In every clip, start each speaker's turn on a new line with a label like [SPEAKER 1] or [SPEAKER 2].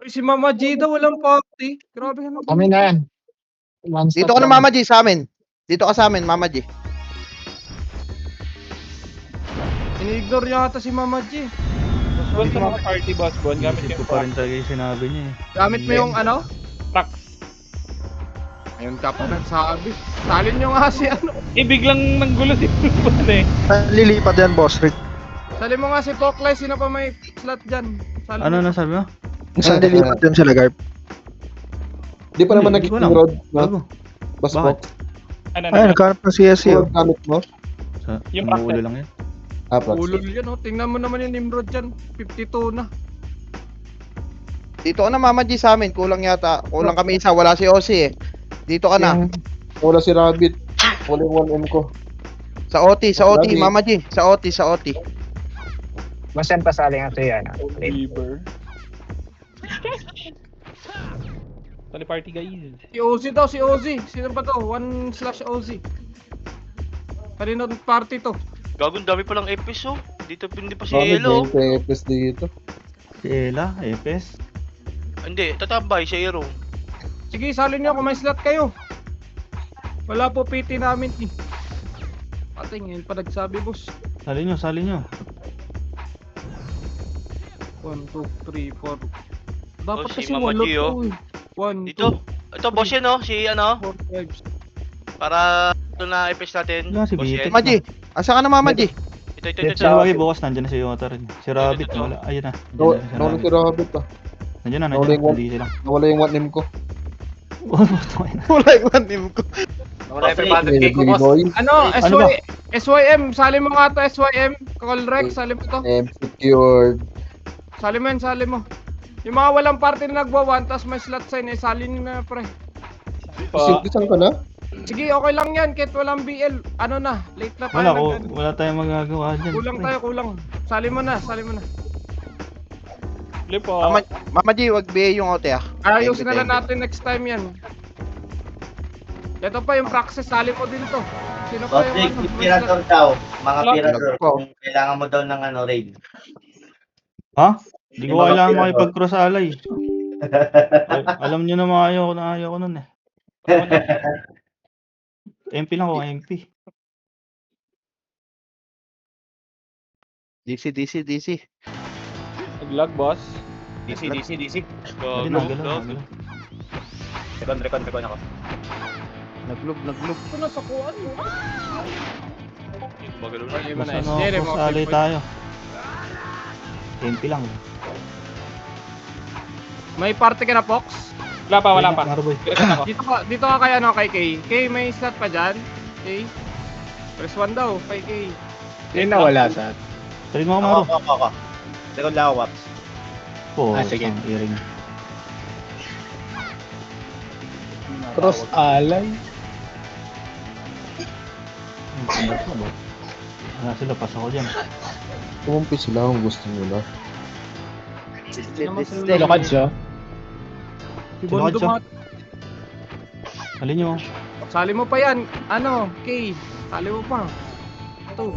[SPEAKER 1] Uy, si Mama G daw walang party. Grabe ka naman.
[SPEAKER 2] Kami na yan. One
[SPEAKER 3] Dito
[SPEAKER 2] stop
[SPEAKER 3] ka na
[SPEAKER 2] lang.
[SPEAKER 3] Mama G sa amin. Dito ka sa amin, Mama G.
[SPEAKER 1] Ini-ignore yata si Mama G.
[SPEAKER 4] Boss Bon, sa mga party, Boss Bon, gamit
[SPEAKER 5] Isip ko
[SPEAKER 4] yung
[SPEAKER 5] pa rin talaga yung sinabi niya eh.
[SPEAKER 1] Gamit mo yung ano?
[SPEAKER 4] truck.
[SPEAKER 1] Ayun ka pa nagsabi. Salin nyo nga si ano.
[SPEAKER 4] Eh, biglang nanggulo si Boss Bon eh.
[SPEAKER 6] Lilipat yan, boss Rick.
[SPEAKER 1] Salin mo nga si Poklay. Sino pa may slot dyan? Salin
[SPEAKER 5] Ano
[SPEAKER 1] mo.
[SPEAKER 5] na sabi mo?
[SPEAKER 6] Saan lilipat yan sila, Garb?
[SPEAKER 7] Di pa naman
[SPEAKER 5] Hindi ko alam.
[SPEAKER 7] nag-road na
[SPEAKER 5] Bago.
[SPEAKER 7] bus
[SPEAKER 5] Bakit?
[SPEAKER 7] box.
[SPEAKER 4] Ano
[SPEAKER 6] Ay, nagkaroon pa CSC.
[SPEAKER 7] Road gamit mo?
[SPEAKER 5] Sa
[SPEAKER 4] Yung
[SPEAKER 5] umuulo
[SPEAKER 4] practice.
[SPEAKER 5] lang yan.
[SPEAKER 1] Ulol yan oh. Tingnan mo naman yung Nimrod dyan. 52 na.
[SPEAKER 3] Dito ka na Mama G sa amin. Kulang yata. Kulang kami isa. Wala si Osi eh. Dito ka na.
[SPEAKER 7] Wala si Rabbit. Wala yung 1M ko.
[SPEAKER 3] Sa OT, sa OT,
[SPEAKER 7] Rabbit.
[SPEAKER 3] Mama G. Sa OT, sa OT.
[SPEAKER 2] Masan pasali nga ito yan.
[SPEAKER 4] River. Tali party guys.
[SPEAKER 1] Si Ozzy daw, si Ozzy. Sino ba to? 1/Ozzy. Kanino party to?
[SPEAKER 8] Gagong dami palang episode. Dito hindi pa si
[SPEAKER 7] Dami
[SPEAKER 8] Elo.
[SPEAKER 7] 20 FPS dito.
[SPEAKER 5] Si Ella, Epes.
[SPEAKER 8] Hindi, tatambay si Ero.
[SPEAKER 1] Sige, salin nyo kung may slot kayo. Wala po PT namin eh. Pating, yun pa nagsabi boss.
[SPEAKER 5] Sali nyo, sali nyo.
[SPEAKER 1] 1, 2, 3, 4. Dapat
[SPEAKER 8] Oh, si
[SPEAKER 1] kasi
[SPEAKER 8] Mama
[SPEAKER 1] walo
[SPEAKER 8] G,
[SPEAKER 1] to
[SPEAKER 8] oh.
[SPEAKER 1] eh. 1, 2,
[SPEAKER 8] Dito. Ito, boss yan, no? Si ano?
[SPEAKER 1] 4, 5.
[SPEAKER 8] Para ito na episode natin.
[SPEAKER 5] Wala, si
[SPEAKER 8] Boss
[SPEAKER 5] Bitek.
[SPEAKER 8] yan.
[SPEAKER 3] Mama G. Asa ka na Mama G?
[SPEAKER 8] Ito.
[SPEAKER 5] Si Lagi bukas, nandiyan na si Yota rin. Si Rabbit,
[SPEAKER 8] Ito.
[SPEAKER 5] wala. Ayun na.
[SPEAKER 7] Nawala si Rabbit ah.
[SPEAKER 5] Nandiyan na,
[SPEAKER 7] Nawala
[SPEAKER 5] nandiyan
[SPEAKER 7] yung
[SPEAKER 5] na.
[SPEAKER 7] one.
[SPEAKER 5] Hindi sila.
[SPEAKER 7] Nawala yung 1M ko.
[SPEAKER 3] Wala yung 1M ko.
[SPEAKER 9] Wala yung 500k ko, boss.
[SPEAKER 7] Boy.
[SPEAKER 1] Ano,
[SPEAKER 5] Ano ba?
[SPEAKER 1] SYM, sali mo nga to SYM. Call Rex, sali mo to.
[SPEAKER 7] Secured.
[SPEAKER 1] Sali mo yan, sali mo. Yung mga walang party na nagwa-1, tapos may slot sign eh, sali nyo na pre.
[SPEAKER 7] Saan ka na?
[SPEAKER 1] Sige, okay lang yan, kahit walang BL. Ano na, late na tayo.
[SPEAKER 5] Wala,
[SPEAKER 1] nag-
[SPEAKER 5] wala tayong magagawa dyan.
[SPEAKER 1] Kulang tayo, kulang. Sali mo na, sali mo na.
[SPEAKER 4] Lipo.
[SPEAKER 3] Mama G, wag BA yung OT ah.
[SPEAKER 1] Ayusin na
[SPEAKER 3] Thank
[SPEAKER 1] lang
[SPEAKER 3] you.
[SPEAKER 1] natin next time yan. Ito pa yung praxis, sali mo din to. Sino pa yung ano? may slot?
[SPEAKER 9] daw. Mga
[SPEAKER 4] Lock.
[SPEAKER 9] pirador.
[SPEAKER 3] Lock.
[SPEAKER 9] Kung kailangan mo daw ng ano, raid.
[SPEAKER 5] Ha? Hindi ko
[SPEAKER 9] Yung mga
[SPEAKER 5] kailangan
[SPEAKER 9] pirador.
[SPEAKER 5] makipag-cross alay. Alam nyo naman ayaw ko nun eh. MP lang ako, MP.
[SPEAKER 3] DC.
[SPEAKER 4] Nag-lag, boss.
[SPEAKER 9] DC.
[SPEAKER 5] Dali na, galaw.
[SPEAKER 9] Recon ako.
[SPEAKER 3] Naglob.
[SPEAKER 1] Ito na sa kuwan mo.
[SPEAKER 8] Magalo na.
[SPEAKER 1] Sali mo
[SPEAKER 5] Basta
[SPEAKER 1] na,
[SPEAKER 5] no,
[SPEAKER 1] SJ,
[SPEAKER 5] cross alay tayo. MP lang.
[SPEAKER 1] May party ka na, Pox?
[SPEAKER 4] Wala pa.
[SPEAKER 5] Marboy.
[SPEAKER 4] Recon ako.
[SPEAKER 1] Dito ka kay ano, kay Kay. Kay, may slot pa dyan? Kay? Press 1 daw, kay Kay.
[SPEAKER 2] Yun nawala sa
[SPEAKER 5] Try mo ako, Maro.
[SPEAKER 9] Ako. Recon lang ako, Waps.
[SPEAKER 5] Oo,
[SPEAKER 2] sige.
[SPEAKER 5] isang earring.
[SPEAKER 2] cross alay.
[SPEAKER 5] Wala sila, pasok ko dyan.
[SPEAKER 7] Tumumpi sila kung gusto nila.
[SPEAKER 2] Lokad siya.
[SPEAKER 1] Si Bondo
[SPEAKER 5] Sinakad siya.
[SPEAKER 1] nga.
[SPEAKER 5] Alin nyo.
[SPEAKER 1] Sali mo pa yan. Ano, Kay. Sali mo pa. 2.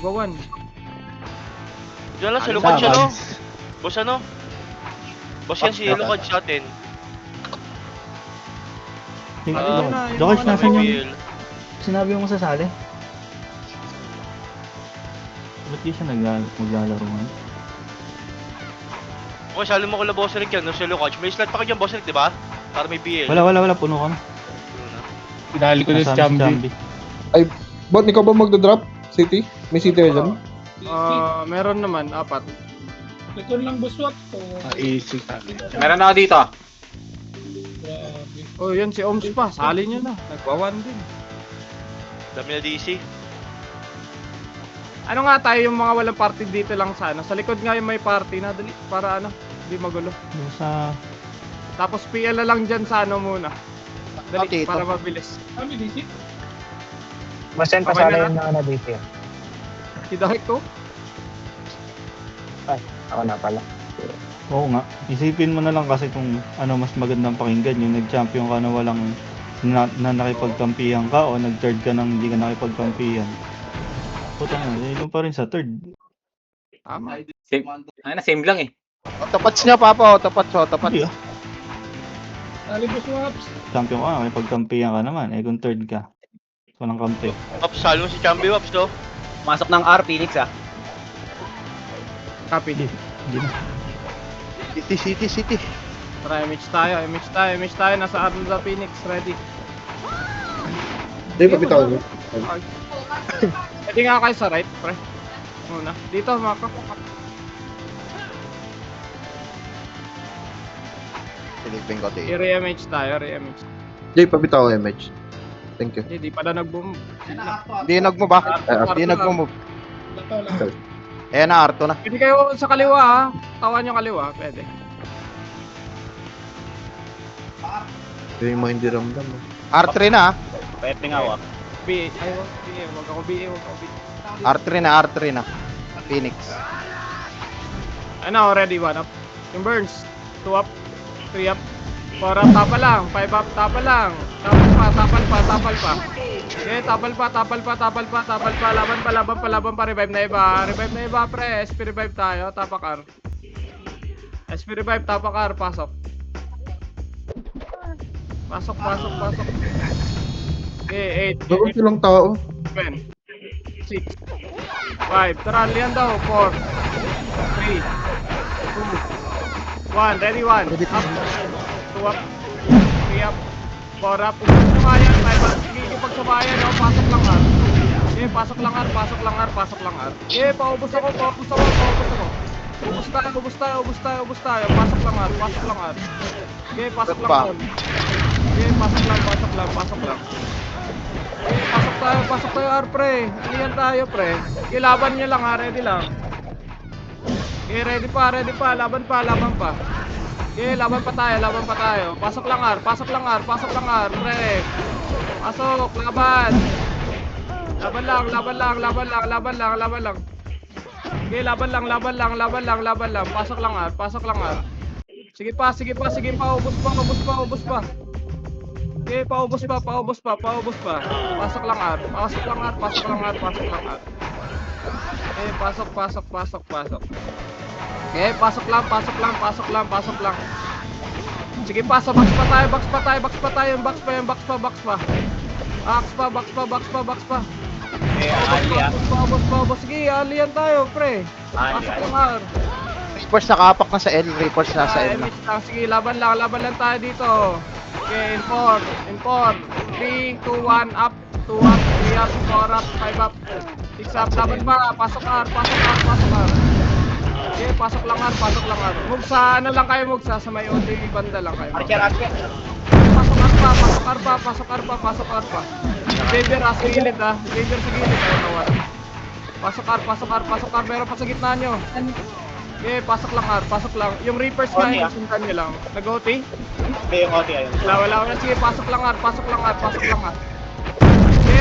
[SPEAKER 1] Go 1.
[SPEAKER 8] Diyan lang, sa
[SPEAKER 3] Ano
[SPEAKER 8] Lucad
[SPEAKER 3] ba,
[SPEAKER 8] siya, no?
[SPEAKER 2] Lokads.
[SPEAKER 8] Boss ano? Boss yan si Lucad sa atin.
[SPEAKER 1] Ano yun na, yung
[SPEAKER 5] Jokic,
[SPEAKER 1] mga
[SPEAKER 5] nasan yung
[SPEAKER 8] BL.
[SPEAKER 5] sinabi mo sa sali? Ba't di siya maglalaro man?
[SPEAKER 8] Okay, sali mo ko la Boss Rick yan, no? Si Lucad. May slot pa kayo dyan, Boss Rick, di ba? Para may BL.
[SPEAKER 5] Wala, puno kami.
[SPEAKER 8] Yun na.
[SPEAKER 2] Pinali ko na si
[SPEAKER 5] Kasama
[SPEAKER 2] Chambi.
[SPEAKER 7] Bot, ikaw ba magdadrop? City? May city ka dyan?
[SPEAKER 1] Meron naman, 4.
[SPEAKER 2] Easy.
[SPEAKER 9] Meron ako dito.
[SPEAKER 1] Oh, yan si Oms pa. Sali nyo na. Nagwa-1 din.
[SPEAKER 8] Dami na DC.
[SPEAKER 1] Ano nga tayo yung mga walang party dito lang sa ano? Sa likod nga yung may party na dali para ano, hindi magulo.
[SPEAKER 5] Yung sa...
[SPEAKER 1] Tapos PL na lang dyan sa ano muna. Dali,
[SPEAKER 3] Okay, ito.
[SPEAKER 1] para mabilis.
[SPEAKER 2] Masan
[SPEAKER 1] Okay
[SPEAKER 2] pasali
[SPEAKER 1] na
[SPEAKER 2] yung na dito.
[SPEAKER 1] Si Dahik ko.
[SPEAKER 2] Ako na pala.
[SPEAKER 5] Oo nga. Isipin mo na lang kasi kung ano mas magandang pakinggan. Yung nag-champion ka na walang na nakipagkampihan ka o nag-third ka nang hindi ka nakipagkampihan. Puta na, yun pa rin sa third.
[SPEAKER 1] Tama.
[SPEAKER 9] Same lang eh.
[SPEAKER 3] Autopats niya, Papa. Autopats.
[SPEAKER 5] Hindi ah.
[SPEAKER 1] Dali boss Waps.
[SPEAKER 5] Champion ka, may pagkampihan ka naman. Eh kung third ka. Walang kampi.
[SPEAKER 8] Waps, salo si Chambi Waps, no?
[SPEAKER 9] Pumasok ng R, Phoenix ah.
[SPEAKER 1] Copy.
[SPEAKER 5] Hindi na.
[SPEAKER 3] City.
[SPEAKER 1] Tara, image tayo. Nasa Arnold sa Phoenix, ready.
[SPEAKER 7] Hindi, pabitawan mo.
[SPEAKER 1] Pwede nga kayo sa right, pre. Muna. Dito, Mako.
[SPEAKER 3] Silipin ko dito.
[SPEAKER 1] I-re-image tayo, re-image.
[SPEAKER 7] Hindi, pabitawan image. Thank you.
[SPEAKER 1] Hindi pa na nag-boom.
[SPEAKER 3] Hindi nag-move ba? Hindi nag-move. Ayan na, Arto na.
[SPEAKER 1] Pwede kayo sa kaliwa, ha? Tawan yung kaliwa, pwede.
[SPEAKER 7] Ito yung mga hindi ramdam.
[SPEAKER 3] R3 na, ah.
[SPEAKER 9] Pwede nga wak.
[SPEAKER 1] BA. Ay, wag ako BA.
[SPEAKER 3] R3 na. Phoenix.
[SPEAKER 1] Ano, ready, 1 up. Yung Burns. 2 up. 3 up. 4 up, tapa lang. 5 up, tapa lang. Tapal pa. Okay, tapal pa. Laban pa. Revive na iba, pre. SP revive tayo. Tapakar. SP revive, tapakar. Pasok. Okay, 8.
[SPEAKER 7] Bakit silang tao?
[SPEAKER 1] 7, 6, 5, tara, liyan daw, 4, 3, 2, 1, ready, 1, up, 2 up, 3 up, 4 up, sabayan, 5 up, sige, pagsabayan, pasok lang R, okay, pasok lang R, okay, paubos ako, ubos tayo, pasok lang R, okay, pasok lang R, okay, pasok lang. Pasok tayo R, pre. Aliyan tayo, pre. Laban nyo lang, ha. Ready lang. Okay, ready pa. Laban pa. Okay, laban pa tayo. Pasok lang R, pre. Pasok, laban. Laban lang. Okay, laban lang. Pasok lang R. Sige pa. Ubos pa. Okay, paubos pa. Pasok lang R. Okay, pasok. Okay, pasok lang. Sige pa, sa box pa tayo. Box pa. Box pa.
[SPEAKER 9] Eh, Ali ah.
[SPEAKER 1] Paubos. Sige, aliyan tayo, pre.
[SPEAKER 9] Ali.
[SPEAKER 1] Pasok lang R.
[SPEAKER 3] Reapers nakapak na sa L. Reapers na sa L na.
[SPEAKER 1] Image lang. Sige, laban lang tayo dito. Okay, in 4, 3, 2, 1, up, 2 up, 3 up, 4 up, 5 up, 6 up, laban pa, pasok R. Okay, pasok lang R. Mugsa, ano lang kayo mugsa, sa may OD banda lang kayo.
[SPEAKER 9] Archer.
[SPEAKER 1] Pasok R pa. Xavier sa gilid ha, ayaw nawala. Pasok R, meron pa sa gitna nyo. Okay, pasok lang. Yung Reapers nga,
[SPEAKER 9] Okay, ah.
[SPEAKER 1] sundan nyo lang. Nag-OT?
[SPEAKER 9] Hindi yung OT ayun.
[SPEAKER 1] Wala. Sige, pasok lang R. Okay,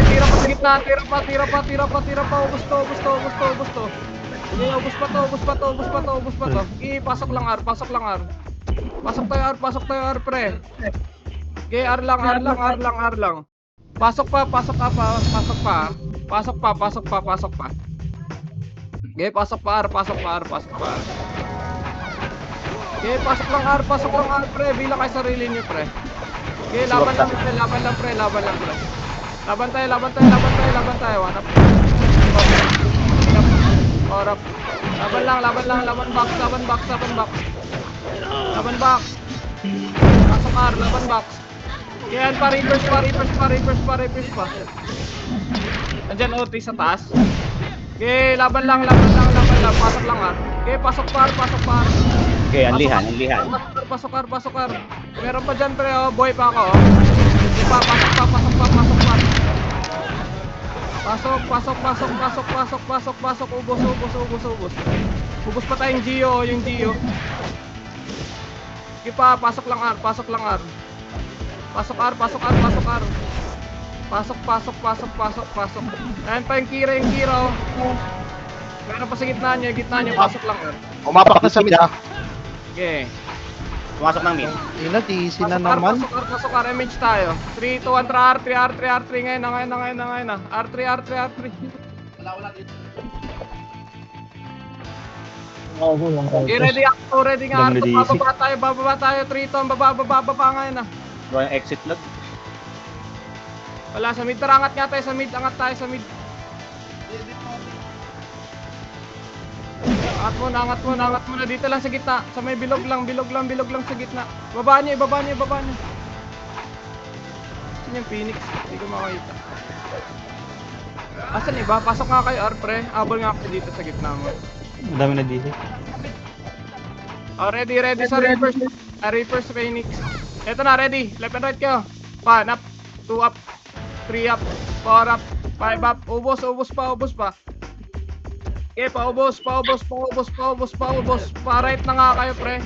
[SPEAKER 1] tira pa sa gitna. Tira pa. Ubus to. Okay, ubus pa to. Okay, pasok lang R. Pasok tayo R, pre. Okay, R lang. Pasok pa. Okay, pasok pa R. Okay, pasok lang R, pre. Bilang kayo sarili nyo, pre. Okay, laban lang, pre. Laban tayo. Hanap. Orap. Laban box. Pasok R, laban box. Kaya pa, reverse pa. Andyan OT sa taas. Okay, laban lang. Pasok lang R. Okay, pasok pa R.
[SPEAKER 9] Okay, anlihan.
[SPEAKER 1] Pasok R. Meron pa dyan, pre, oh. Boy pa ako, oh. Okay, pasok pa. Pasok. Ubos. Ubos pa tayong Gio, yung Gio. Sige pa, pasok lang R. Pasok R. Ayan pa yung Kira, oh. Meron pa sa gitna nyo, pasok lang R.
[SPEAKER 3] Umapak na sa mid, ah.
[SPEAKER 1] Okay.
[SPEAKER 9] Pumasok ng mid.
[SPEAKER 3] DC na naman.
[SPEAKER 1] Pasok R, image tayo. 3, 2, 1, R3. Ngayon na. R3. Okay, ready ako, ready nga.
[SPEAKER 5] Alam
[SPEAKER 1] Arto,
[SPEAKER 5] na di-
[SPEAKER 1] bababa tayo, Triton, bababa ngayon ah.
[SPEAKER 9] Gawa ng exit lag.
[SPEAKER 1] Wala, sa mid, tara, angat nga tayo sa mid, angat tayo sa mid. Angat muna, dito lang sa gitna. Sa may bilog lang sa gitna. Baba niyo. Saan yung Phoenix? Hindi ko makita. Asan iba? Pasok nga kayo, Arpre. Abol nga kayo dito sa gitna mo.
[SPEAKER 5] Ang dami na DC.
[SPEAKER 1] Oh, ready sa Reapers. Reapers Phoenix. Eto na, ready. Left and right kayo. 1 up, 2 up, 3 up, 4 up, 5 up. Ubos pa. Okay, paubos. Pa-right na nga kayo, pre.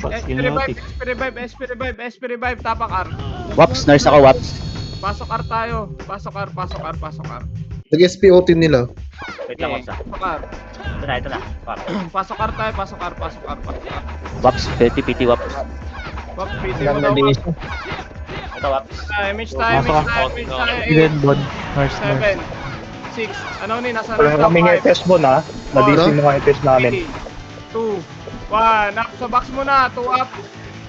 [SPEAKER 1] SP revive, tapak R.
[SPEAKER 9] Waps, nurse ako, Waps.
[SPEAKER 1] Pasok R tayo. Pasok R.
[SPEAKER 7] Nag-SPOT nila.
[SPEAKER 9] Wait lang, Waps ah.
[SPEAKER 1] Pasok R.
[SPEAKER 9] Ito na.
[SPEAKER 1] Pasok R tayo, pasok R.
[SPEAKER 9] Waps, PT Waps.
[SPEAKER 1] Wap, PT mo daw.
[SPEAKER 9] Ito, Waps.
[SPEAKER 1] Image tayo.
[SPEAKER 6] Red Bond. Nurse.
[SPEAKER 1] 7, 6, ano ni, nasa
[SPEAKER 2] Wala kami ng test mo na. Na-DC mo nga yung test namin.
[SPEAKER 1] 2, 1, up sa box muna, 2 up,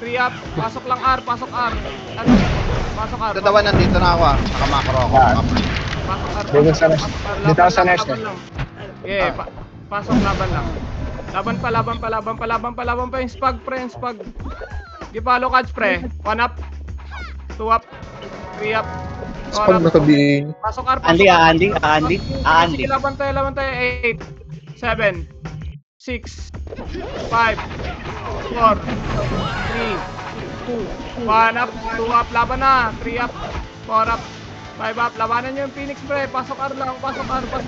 [SPEAKER 1] 3 up, pasok lang R. Ano? Pasok R.
[SPEAKER 3] Ito daw, nandito na ako ah. Nakamakro ako.
[SPEAKER 1] Pasok R.
[SPEAKER 2] Dito sa nest. Dito ako sa nest,
[SPEAKER 1] laban lang. Yeah, pasok laban lang. Laban pa yung spag, pre, yung spag. Gipalo catch, pre. 1 up, 2 up, 3 up, 4
[SPEAKER 7] Spag
[SPEAKER 1] up.
[SPEAKER 7] nakabiing.
[SPEAKER 1] Pasok R.
[SPEAKER 9] Andy.
[SPEAKER 1] Sige, laban tayo. 8, 7, 6, 5, 4, 3, 2, 1 up, 2 up, laban na, 3 up, 4 up, 5 up, labanan nyo yung Phoenix, pre. Pasok R lang, pasok R. Okay,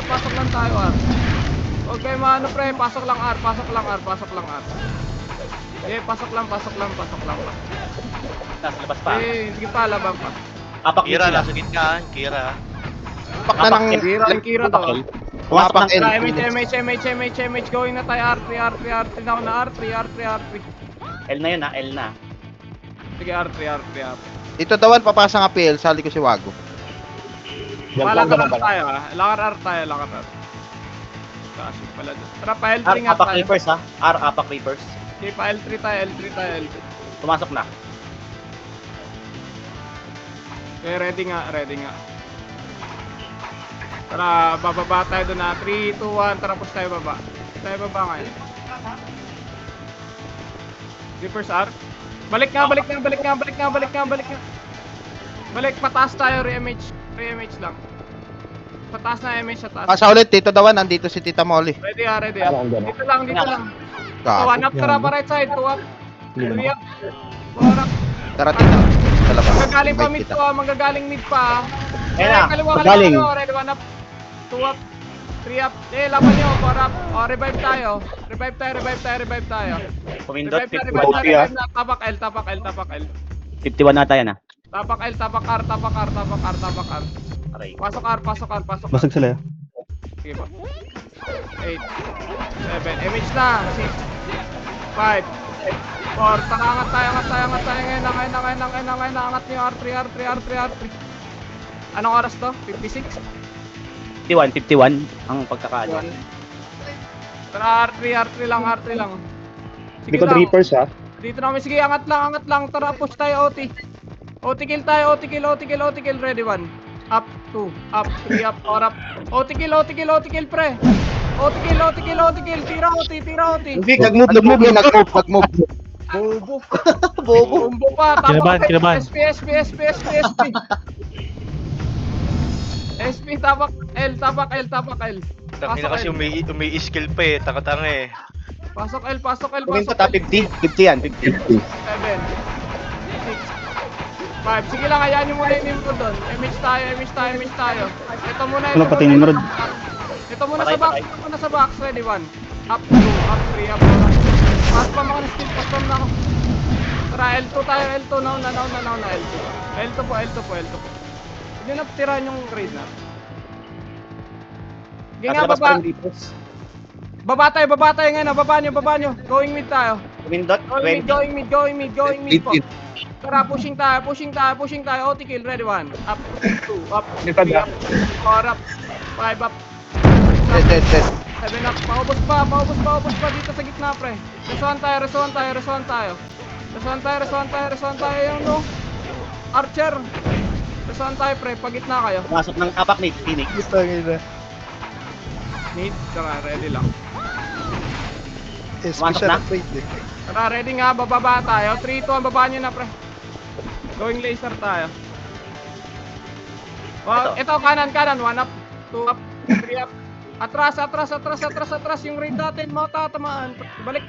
[SPEAKER 1] pasok lang tayo, R. Okay, maano, pre, pasok lang R. Okay, pasok lang.
[SPEAKER 9] Nasa labas pa.
[SPEAKER 1] Eh, sige pa, laban pa.
[SPEAKER 9] Apak
[SPEAKER 8] Kira, nasa gitna. Kira.
[SPEAKER 3] Pak na ng...
[SPEAKER 1] Kira to.
[SPEAKER 3] Pumapak in.
[SPEAKER 1] Tara, MH, going na tayo, R3 na, R3.
[SPEAKER 9] L na yun ah, L na.
[SPEAKER 1] Sige, R3.
[SPEAKER 3] Ito dawan, papasa nga PL. Sali ko si Wago.
[SPEAKER 1] Lakar R tayo, ha? Lakar R. Kasi pala doon. Tara, pa L3
[SPEAKER 9] R,
[SPEAKER 1] nga
[SPEAKER 9] apak
[SPEAKER 1] tayo.
[SPEAKER 9] reapers ha. R, apak reapers.
[SPEAKER 1] Okay, pa L3 tayo.
[SPEAKER 9] Pumasok na.
[SPEAKER 1] Okay, ready nga. Tara, bababa tayo doon na. 3, 2, 1, tara, push tayo baba. Tayo baba ngayon. Reapers R. Balik nga. Balik, pataas tayo, re-MH lang. Pataas na MH sa taas.
[SPEAKER 3] Pasa ulit, Tito dawan. Nandito si Tita Molly.
[SPEAKER 1] Ready. Dito lang.
[SPEAKER 3] Gago.
[SPEAKER 1] 1 up, tara pa right side. 2 up, 3 up, 4 up.
[SPEAKER 3] Tara, Tita. Sa labas.
[SPEAKER 1] Manggagaling pa
[SPEAKER 3] Invite
[SPEAKER 1] mid
[SPEAKER 3] kita.
[SPEAKER 1] to, manggagaling mid pa.
[SPEAKER 9] Ayan na,
[SPEAKER 1] Kaliwa
[SPEAKER 9] magaling.
[SPEAKER 1] Ready, 1 up, 2 up, 3 up. Laban nyo, 4 up. Revive tayo. Revive tayo.
[SPEAKER 9] Pumindot,
[SPEAKER 1] Revive
[SPEAKER 9] 51.
[SPEAKER 1] na. Tapak L.
[SPEAKER 9] 51 na tayo na.
[SPEAKER 1] Tapak R.
[SPEAKER 9] Aray.
[SPEAKER 1] Pasok R.
[SPEAKER 5] Basag sila.
[SPEAKER 1] Sige pa. 8, 7, image na. 6, 5, 4. Taka, angat tayo. Ngayon. Angat nyo, R3. Anong oras to? 56?
[SPEAKER 9] 51 ang pagkakaano.
[SPEAKER 1] Tara, R3 lang. Sige
[SPEAKER 2] Likod
[SPEAKER 1] lang.
[SPEAKER 2] Reapers ha.
[SPEAKER 1] Dito na kami. Sige, angat lang. Tara, push tayo, OT. OT kill tayo, OT kill. Ready, 1. Up, 2, up, 3 up, 4 up. OT kill, pre. OT kill. Tira OT.
[SPEAKER 3] Hindi, nag-move.
[SPEAKER 1] Bobo pa.
[SPEAKER 5] Kinabahan.
[SPEAKER 1] SP, tapak L.
[SPEAKER 8] Tangina kasi umi-skill pa eh. Taka-tanga eh.
[SPEAKER 1] Pasok L.
[SPEAKER 9] Puminto ta 50 yan, 50.
[SPEAKER 1] 7, 6, 5. Sige lang, hayaan nyo muna yung name ko doon. Image tayo. Ito muna.
[SPEAKER 5] Wala patingin mo rin.
[SPEAKER 1] Ito muna
[SPEAKER 9] Patay.
[SPEAKER 1] sa box. Ready, 1. Up, 2, up, 3, up, 4, up. Pass pa mga na-steal. Na ako. Tara, L2 tayo. L2. Nauna, L2. L2 po. Hindi na tirahan yung raid na. Sige nga,
[SPEAKER 9] Tatalabas pa
[SPEAKER 1] baba.
[SPEAKER 9] yung reapers.
[SPEAKER 1] Baba tayo ngayon. Baba nyo. Going mid tayo.
[SPEAKER 9] Pumindot, 20.
[SPEAKER 1] Going mid po.
[SPEAKER 7] 18.
[SPEAKER 1] Tara, pushing tayo. OT kill, ready, 1. Up, 2, up, 3
[SPEAKER 2] Likod
[SPEAKER 1] up, 4 up, 5 up.
[SPEAKER 3] Dead.
[SPEAKER 1] 7 up. Paubos pa dito sa gitna, pre. Resuhan tayo. Resuhan tayo yung no. Archer. Resuhan tayo, pre. Pag gitna kayo.
[SPEAKER 9] Pumasok ng tapak ni Phoenix.
[SPEAKER 1] Need. Tara, ready lang.
[SPEAKER 9] Pumasok na.
[SPEAKER 1] Tara, ready nga. Bababa tayo. 3, 2, babaan nyo na, pre. Going laser tayo. Oh, ito, kanan. 1 up. 2 up. 3 up. Atras. Yung raid natin, matatamaan. Balik.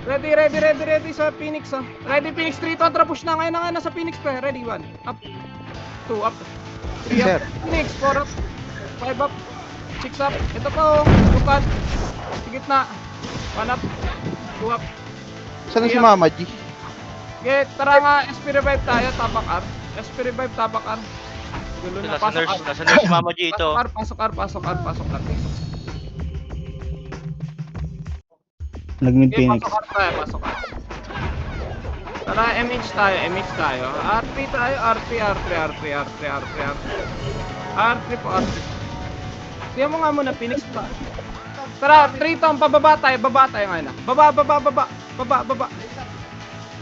[SPEAKER 1] Ready sa Phoenix, ha. Ready, Phoenix. 3, 2, push na. Ngayon na sa Phoenix, pre. Ready, 1 up. 2 up. 3 up. Phoenix, 4 up. 5 up. 6 up. Ito pa, oh. Lukad. Sa gitna. 1 up. 2 up.
[SPEAKER 3] Saan na si Mama G?
[SPEAKER 1] Okay, tara nga. SP revive tayo. Tapak R. SP revive, tapak R. Gulo na.
[SPEAKER 8] Nasa nurse si Mama G ito.
[SPEAKER 1] Pasok R.
[SPEAKER 5] Nag-mid
[SPEAKER 1] Okay,
[SPEAKER 5] Phoenix.
[SPEAKER 1] pasok R. Tara, MH tayo. R3 tayo, R3 po, R3. Tingnan mo nga muna, Phoenix pa. Tara, 3 to, baba tayo ngayon. Baba.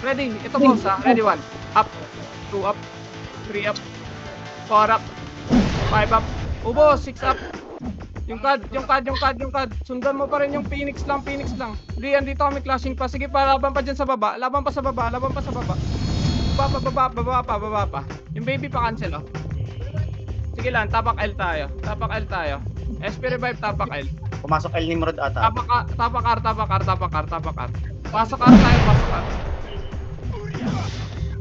[SPEAKER 1] Ready, ito boss ha. Ready, 1. Up, 2 up, 3 up, 4 up, 5 up. Ubo, 6 up. Yung card. Sundan mo pa rin yung Phoenix lang. Hindi, andito kami clashing pa. Sige pa, laban pa dyan sa baba. Laban pa sa baba. Baba pa. Yung baby pa cancel, oh. Sige lang, tapak L tayo. SP revive, tapak L.
[SPEAKER 9] Pumasok El Nimrod ata.
[SPEAKER 1] Tapak R. Pasok R tayo.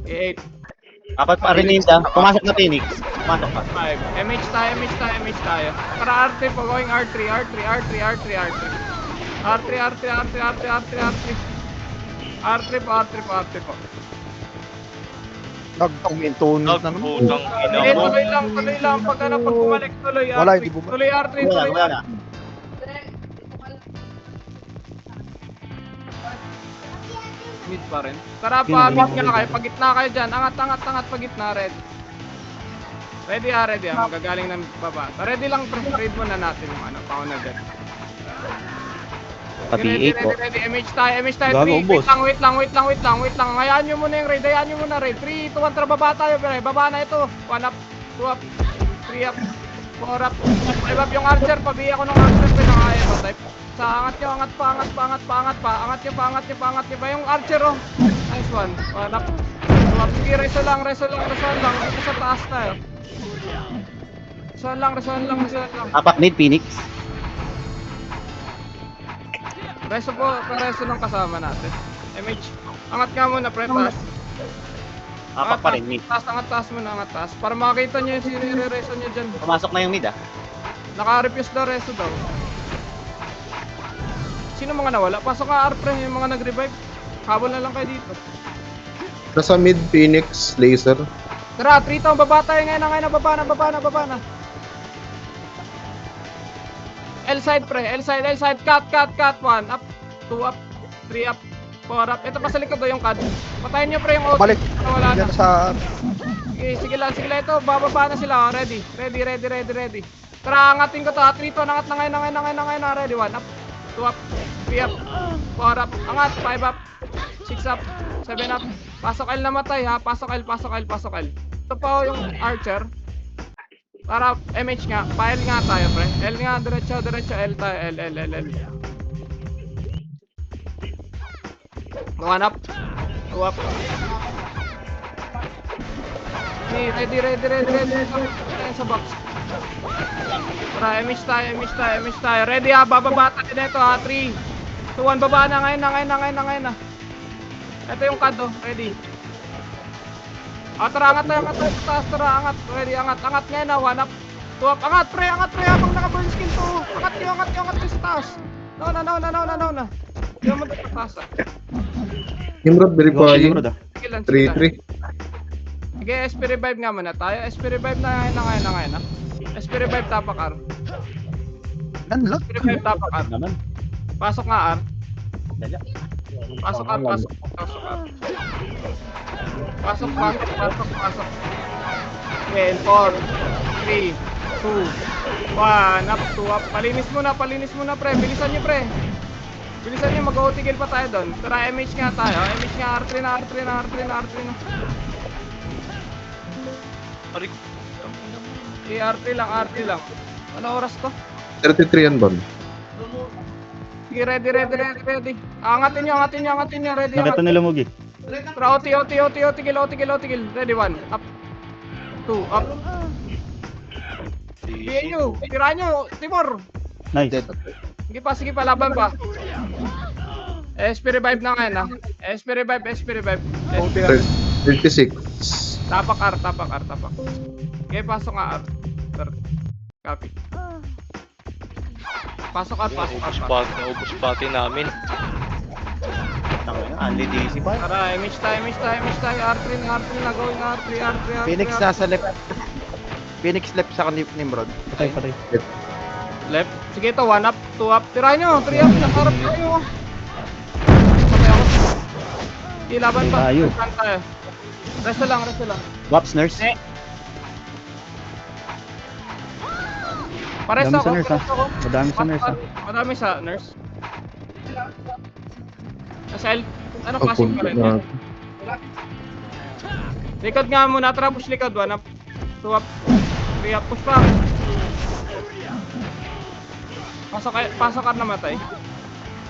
[SPEAKER 1] 8.
[SPEAKER 9] Apat pa rin yun da. Pumasok na Phoenix. Pumasok pa.
[SPEAKER 1] 5. MH tayo. Para R3 po, going R3. R3 po.
[SPEAKER 3] Nagkumintunos na naman.
[SPEAKER 8] Nagputang ina mo.
[SPEAKER 1] Tuloy lang. Pag bumalik, tuloy R3.
[SPEAKER 3] Wala, hindi bumalik.
[SPEAKER 1] Tuloy R3.
[SPEAKER 9] Wala na.
[SPEAKER 1] Mid pa rin. Tara pa, mid nga kayo. Pag gitna kayo dyan. Angat, pag gitna, red. Ready ah. Magagaling ng baba. Ready lang, trade mo na natin yung pauna dyan.
[SPEAKER 9] Pati 8 po.
[SPEAKER 1] Ready. MH tayo.
[SPEAKER 5] Gago, boss.
[SPEAKER 1] Wait lang. Hayaan nyo muna yung raid. 3, 2, 1, tara, baba tayo. Baba na ito. 1 up, 2 up, 3 up, 4 up. 5 up yung archer. Pabiya ko ng archer. Pinakaya ko type. Sa angat nyo. Angat pa yung archer, oh. Nice one. 1 up. 2 up. Sige, reso lang. Ito sa taas tayo. Resuhan lang.
[SPEAKER 9] Apat mid Phoenix.
[SPEAKER 1] Reso lang kasama natin. MH, angat nga muna, pre, taas.
[SPEAKER 9] Apat pa rin mid.
[SPEAKER 1] Angat taas. Para makita nyo yung sinire-reso nyo dyan.
[SPEAKER 9] Pumasok na yung mid ah.
[SPEAKER 1] Naka-refuse daw, reso daw. Sino mga nawala? Pasok ka, R, pre, yung mga nag-revive. Habol na lang kayo dito.
[SPEAKER 7] Nasa mid Phoenix, laser.
[SPEAKER 1] Tara, 3 taong, baba tayo ngayon na, baba na. L-side, pre, L-side, cut, 1 up, 2 up, 3 up, 4 up. Ito pa sa likod yung cut. Patayin nyo, pre, yung auto.
[SPEAKER 3] Balik.
[SPEAKER 1] Wala na.
[SPEAKER 3] Yan sa...
[SPEAKER 1] Sige lang, ito, bababa na sila, oh. Ready. Tara, angatin ko to, 3 to, angat na ngayon, ready, 1 up, 2 up, 3 up, 4 up, angat, 5 up, 6 up, 7 up, pasok L na matay, ha, pasok L. Ito pa, yung archer. Para MH nga, pa-L nga tayo, pre. L nga, diretso, L tayo, L. 1 up, 2 up. Ready. Ayan sa box. Tara, MH tayo. Ready ha, bababa tayo dito ha. 3, 2, 1, baba na ngayon na. Ito yung card, oh. Ready. Tara, angat tayo sa taas. Angat. Ready, angat ngayon na. 1 up, 2 up. Angat, pre, habang naka-burn skin to. Angat nyo sa taas. No. Diyan mo dito sa taas, ah.
[SPEAKER 7] Nimrod, verifying.
[SPEAKER 5] Nimrod, ah.
[SPEAKER 1] Sige lang.
[SPEAKER 7] 3-3.
[SPEAKER 1] Sige, SP revive nga muna tayo. SP revive na ngayon. SP revive tapak R.
[SPEAKER 3] Nanlock.
[SPEAKER 1] SP revive tapak R. Pasok nga R. Pasok R. Pasok. Okay, 4, 3, 2, 1, up, 2 up. Palinis muna, pre. Bilisan nyo, pre. Bilisan nyo, mag-OTGL pa tayo doon. Tara, MH nga tayo. MH nga, R3 na.
[SPEAKER 8] Aray,
[SPEAKER 1] RT lang. Ano oras to?
[SPEAKER 7] 33 yan, Bon.
[SPEAKER 1] Sige, ready. Angatin nyo. Ready,
[SPEAKER 5] Nakita nila Mugi.
[SPEAKER 1] Tara, OTGL. Ready, 1, up. 2, up. Sige nyo, tira nyo, Timor.
[SPEAKER 5] Nice.
[SPEAKER 1] Sige pa, laban pa. SP revive na ngayon, ha. SP revive.
[SPEAKER 7] 36.
[SPEAKER 1] Tapak R. Okay, pasok nga R. Copy. Pasok R.
[SPEAKER 8] Naubos bati namin.
[SPEAKER 9] Tangina, only DC pa.
[SPEAKER 1] Tara, image tayo. R3 na, going R3.
[SPEAKER 3] Phoenix nasa left. Phoenix left sa Nimrod.
[SPEAKER 5] Patay.
[SPEAKER 1] Left. Sige ito, 1 up, 2 up. Tira nyo, 3 up. Nakarap tayo. Patay ako. Ilaban pa.
[SPEAKER 5] Tayo.
[SPEAKER 1] Rest lang.
[SPEAKER 9] Waps, nurse.
[SPEAKER 1] Pares
[SPEAKER 5] Madami
[SPEAKER 1] ako.
[SPEAKER 5] sa nurse, ha? Madami sa nurse, ha?
[SPEAKER 1] Madami sa nurse. Nasa L. Ano passing pa rin? Likod nga muna. Tara, push likod. 1 up. 2 up. 3 up. Push pa. Pasok ka namatay.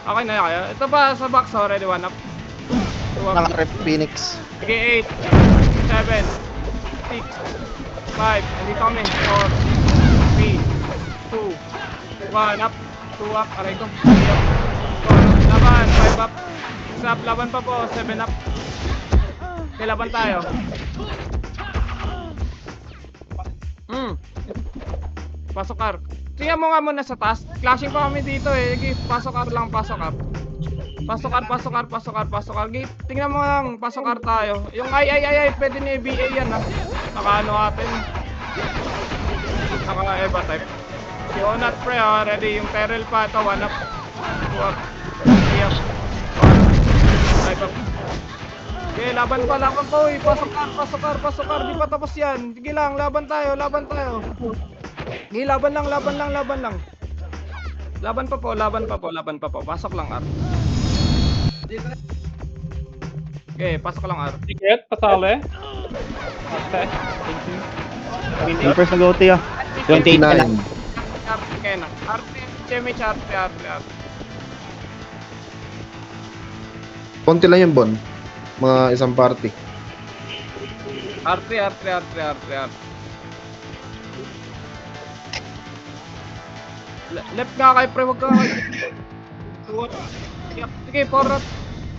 [SPEAKER 1] Okay na kaya. Ito pa sa box already. 1 up. 2 up.
[SPEAKER 3] Naka-rep Phoenix.
[SPEAKER 1] Sige, 8, 7, 6, 5, andito kami, 4, 3, 2, 1 up, 2 up, aray ko, 3 up, 4 up, laban, 5 up, 6 up, laban pa po, 7 up, okay, laban tayo. Pasok R. Tingnan mo nga muna sa taas, clashing pa kami dito eh, sige, pasok R lang, pasok R. Pasok R. Tingnan mo lang, pasok R tayo. Yung ay, pwede na BA yan ha. Naka-ano atin. Naka-EVA type. Si Onat pre ha, ready. Yung Peril pa ito, 1 up. 2 up. 3 up. 5 up. Okay, laban pa. Uy, pasok R. Di pa tapos yan. Sige lang, laban tayo. Sige, laban lang. Laban pa po. Pasok lang R. Okay, pasok lang R.
[SPEAKER 4] Ticket, pasali. Okay, thank you.
[SPEAKER 5] Yung first nag-OT, ha?
[SPEAKER 9] 28 ka lang.
[SPEAKER 1] RT kayo na. RT, CMH, RT.
[SPEAKER 7] Konti lang yan, Bon. Mga isang party.
[SPEAKER 1] RT. Left nga kayo, pre. Huwag ka kayo. 2 up. Sige, 4 up.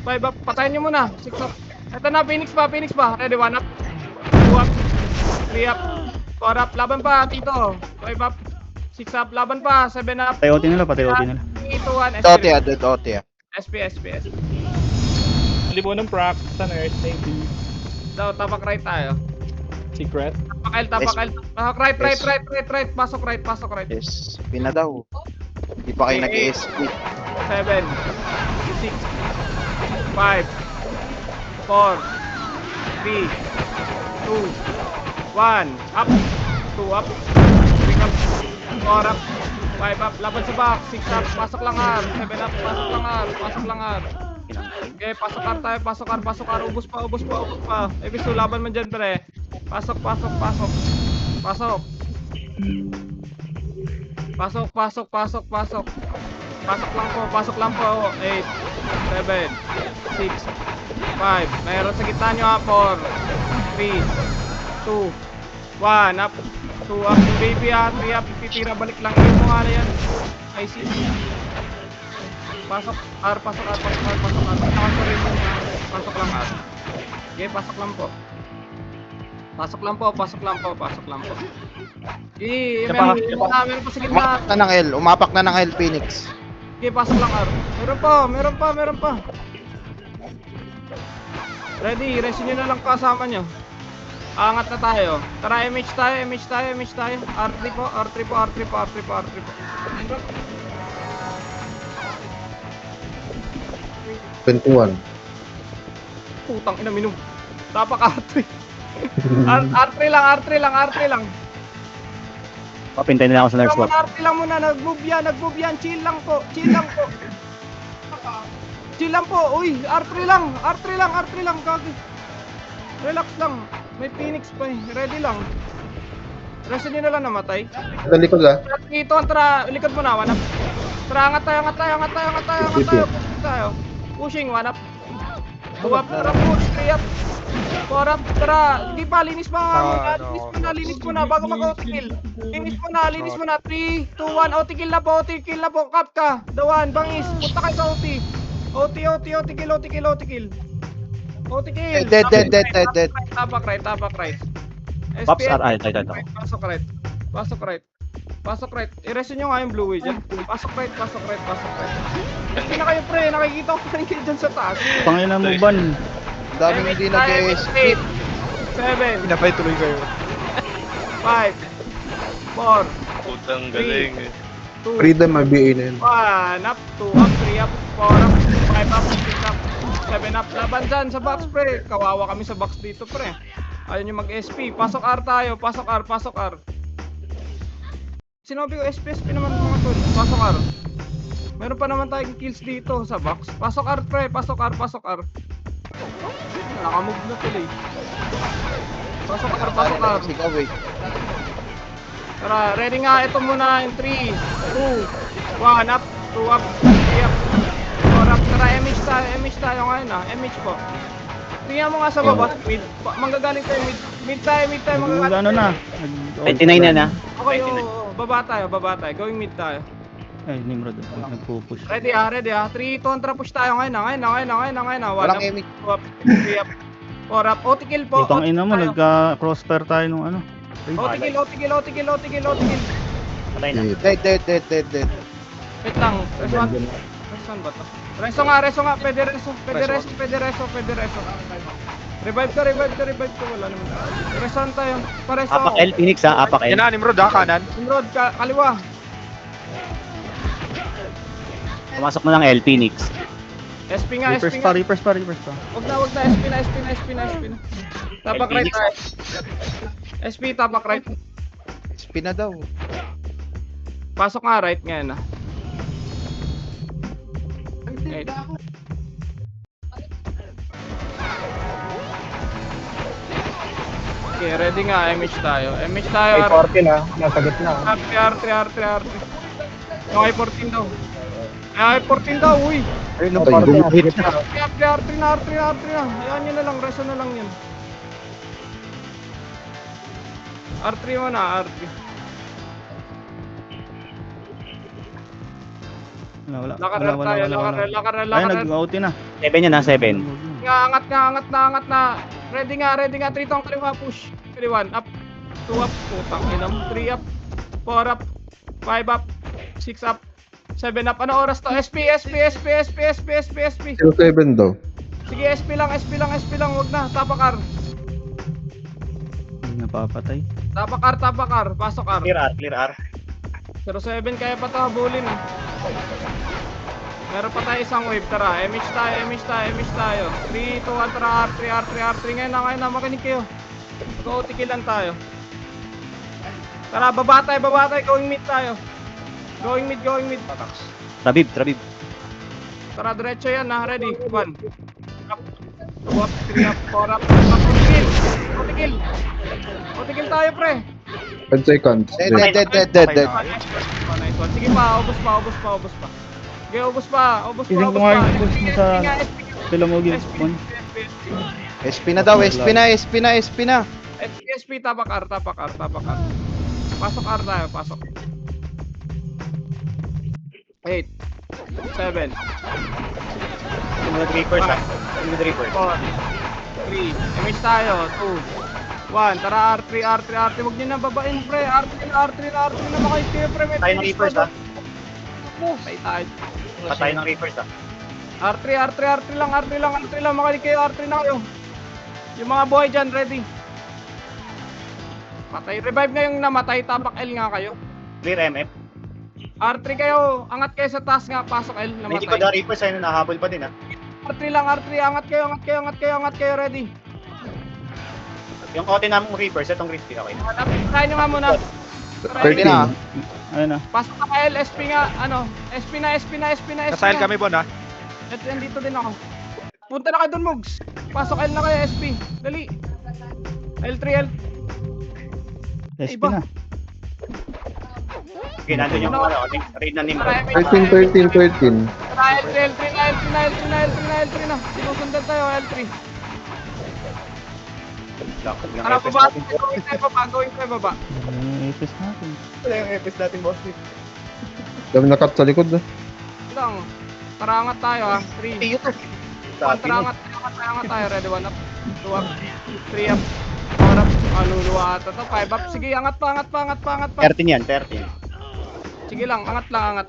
[SPEAKER 1] 5 up. Patayin nyo muna. 6 up. Ito na, Phoenix pa. Ready, 1 up. 2 up. 3 up. 4 up. Laban pa, Tito. 5 up. 6 up. Laban pa. 7 up.
[SPEAKER 5] Patay OT nila.
[SPEAKER 1] 3, 2, 1.
[SPEAKER 3] OT.
[SPEAKER 1] SP.
[SPEAKER 4] Libo ng proc sa nurse, thank you.
[SPEAKER 1] Daw, tapak right tayo.
[SPEAKER 4] Secret.
[SPEAKER 1] Tapak L. Right. Pasok right.
[SPEAKER 3] Yes. Pina daw. Di pa kayo nag-ESP.
[SPEAKER 1] 7, 6, 5, 4, 3, 2, 1, up, 2 up, 3 up, 4 up, 5 up, laban sa back, 6 up, pasok lang R, 7 up, pasok lang R. Okay, pasok R tayo, pasok R, ubos pa. Ebisu, laban man dyan pre. Pasok. Pasok lang po. 8, 7, 6, 5. Mayroon sa gitna nyo ha. 4, 3, 2, 1. Up. 2 up. Yung baby ha. 3 up. Titira. Balik lang. Yung mo nga na yan. I see. Pasok R. Pasok R. Nakasarin mo niya. Pasok lang R. Okay, pasok lang po. Meron pa sa gitna.
[SPEAKER 3] Umapak na ng L Phoenix.
[SPEAKER 1] Okay, pasok lang R. Meron pa. Ready, resin nyo na lang kasama nyo. Angat na tayo. Tara, MH tayo. R3 po.
[SPEAKER 7] 21.
[SPEAKER 1] Putang ina, minum. Tapak R3. R3 lang.
[SPEAKER 9] Papintay na lang ako sa nurse
[SPEAKER 1] Lang
[SPEAKER 9] swap.
[SPEAKER 1] muna, RP lang muna, nag-move yan, chill lang po. Chill lang po, uy, R3 lang, kagi. Relax lang, may Phoenix pa eh, ready lang. Rest nyo na lang namatay.
[SPEAKER 7] Sa likod ah.
[SPEAKER 1] Dito, tara, likod mo na, wanap. Tara, angat tayo. Pushing, wanap. Tuwap, tara, push, 3 up. 4 up, tara, di pa, linis mo na, bago mag-OT-kill. Linis mo na, 3, 2, 1, OT-kill na po, kap ka. Dawan, bangis, punta kayo sa OT. OT-kill.
[SPEAKER 3] Dead.
[SPEAKER 1] Tapak right.
[SPEAKER 9] Pops are, ito.
[SPEAKER 1] Pasok right. I-resin nyo nga yung blue way dyan. Pasok right. Hindi na kayo pre, nakikita ko pa rin kayo dyan sa taas.
[SPEAKER 5] Pangina mo ban.
[SPEAKER 3] Ang daming hindi nag-skip.
[SPEAKER 1] 7,
[SPEAKER 8] Pinapay tuloy kayo.
[SPEAKER 1] 5, 4,
[SPEAKER 8] Putang galing.
[SPEAKER 1] 2,
[SPEAKER 7] Freedom, BA na yun.
[SPEAKER 1] 1 up, 2 up, 3 up, 4 up, 5 up, 6 up, 7 up. Laban dyan sa box pre. Kawawa kami sa box dito pre. Ayaw nyo mag-SP. Pasok R tayo. Pasok R. Sinabi ko SP naman mga tol. Pasok R. Meron pa naman tayong kills dito sa box. Pasok R pre. Pasok R. Nakamove na tuloy. Pasok R.
[SPEAKER 3] Sigaw eh.
[SPEAKER 1] Tara, ready nga. Ito muna in 3, 2, 1 up, 2 up, 3 up, 4 up. Tara, MH tayo ngayon ah. MH po. Tingnan mo nga sa baba, mid. Manggagaling tayo mid tayo, manggagaling
[SPEAKER 5] Ano na?
[SPEAKER 9] 29 na.
[SPEAKER 1] Okay, oo, baba tayo. Going mid tayo.
[SPEAKER 5] Ay, Nimrod. Nagpo-push.
[SPEAKER 1] Ready ah. 3 contra push tayo ngayon.
[SPEAKER 3] Walang
[SPEAKER 1] 1
[SPEAKER 3] emi.
[SPEAKER 1] up, 3 up, 4 up. OT kill po.
[SPEAKER 5] Putang ina mo, nagka-crossfire tayo nung ano.
[SPEAKER 1] OT kill.
[SPEAKER 9] Patay na.
[SPEAKER 3] Dead.
[SPEAKER 1] Wait lang. Reson ba to? Reso nga. Pwede reso. Revive ka. Wala naman. Reson tayo. Pareso.
[SPEAKER 9] Apak L, Phoenix ha, Apak L.
[SPEAKER 8] Yan na, Nimrod ha, kanan.
[SPEAKER 1] Nimrod, kaliwa.
[SPEAKER 9] Pumasok na lang L, Phoenix.
[SPEAKER 1] SP nga.
[SPEAKER 5] Reapers pa.
[SPEAKER 1] Wag na. SP na. Tapak right tayo. SP, tapak right.
[SPEAKER 3] Spin na daw.
[SPEAKER 1] Pasok nga right ngayon ah. Right. Okay, ready nga. MH tayo.
[SPEAKER 2] May 14 ah, nasa gitna.
[SPEAKER 1] R3. Yung I-14 daw. I-14 daw, uy.
[SPEAKER 2] Ayun, yung 14 nasa gitna.
[SPEAKER 1] R3 na. Ayan nyo na lang, reso na lang yun. R3 mo na, R3.
[SPEAKER 5] Wala.
[SPEAKER 1] Lakar.
[SPEAKER 5] Ay, nag-OT na.
[SPEAKER 9] 7 yan ha, 7.
[SPEAKER 1] Angat na. Ready nga. 3 tong kaliwa push. 1 up. 2 up. Putang inam. 3 up. 4 up. 5 up. 6 up. 7 up. Ano oras to? SP.
[SPEAKER 7] 07 daw.
[SPEAKER 1] Sige, SP lang. Wag na. Tapakar.
[SPEAKER 5] Napapatay.
[SPEAKER 1] Tapakar. Pasok R.
[SPEAKER 9] Clear R.
[SPEAKER 1] 07 kaya pa ito habulin ah. Meron pa tayo isang wave. Tara, MH tayo. 3, 2, 1, tara, R3. Ngayon na, makinig kayo. Mag-OT kill lang tayo. Tara, baba tayo. Going mid tayo. Going mid.
[SPEAKER 9] Trabib.
[SPEAKER 1] Tara, diretso yan ha. Ready? 1 up, 2 up, 3 up, 4 up, OT kill tayo pre.
[SPEAKER 7] 10 seconds.
[SPEAKER 3] Dead.
[SPEAKER 1] Nice one. Sige pa, ubos pa. Sige, ubos pa.
[SPEAKER 5] Piling ko nga yung push mo sa Pilamogin.
[SPEAKER 3] SP na daw. SP na.
[SPEAKER 1] SP, tapak R. Pasok R tayo, pasok. 8, 7,
[SPEAKER 9] Reapers ha.
[SPEAKER 1] 4, 3, image tayo, 2, 1, tara R3, huwag nyo na babain pre, R3 na makalit kayo pre, may
[SPEAKER 9] Patay ng Reapers ha.
[SPEAKER 1] Patay tayo.
[SPEAKER 9] Patay ng Reapers ha.
[SPEAKER 1] R3 lang, makalit kayo, R3 na kayo. Yung mga boy dyan, ready. Patay, revive nga yung namatay, tapak L nga kayo.
[SPEAKER 9] Clear MF.
[SPEAKER 1] R3 kayo, angat kayo sa taas nga, pasok L,
[SPEAKER 9] Hindi ko
[SPEAKER 1] namatay.
[SPEAKER 9] da Reapers ayun, nahabol pa din ha.
[SPEAKER 1] R3 lang, angat kayo, ready.
[SPEAKER 9] Yung kote namin Reapers, itong Risky okay na.
[SPEAKER 1] Try nyo nga muna.
[SPEAKER 3] 30 na.
[SPEAKER 5] Ayun na.
[SPEAKER 1] Pasok ka L, SP nga, ano, SP na.
[SPEAKER 8] Nasa L kami, Bon, ha?
[SPEAKER 1] At andito din ako. Punta na kayo dun, Mugs. Pasok L na kayo, SP. Dali. L3L.
[SPEAKER 5] SP
[SPEAKER 1] Iba.
[SPEAKER 5] na.
[SPEAKER 9] Okay, nandun yung ano, rin na Nimrod.
[SPEAKER 7] 13.
[SPEAKER 1] L3 na. Sinusundan tayo, L3. Tara, baba. Gawin tayo baba.
[SPEAKER 5] Yung ipis natin.
[SPEAKER 6] Wala yung epis natin, boss.
[SPEAKER 7] Dami na cut sa likod na.
[SPEAKER 1] Lang. Tarangat tayo, ha. 3. Tarangat tayo. Ready, 1 up. 2 up. 3 up. 4 up. Luluwa ata to. 5 up. Sige, angat pa.
[SPEAKER 9] 13 yan, 13.
[SPEAKER 1] Sige lang, angat lang.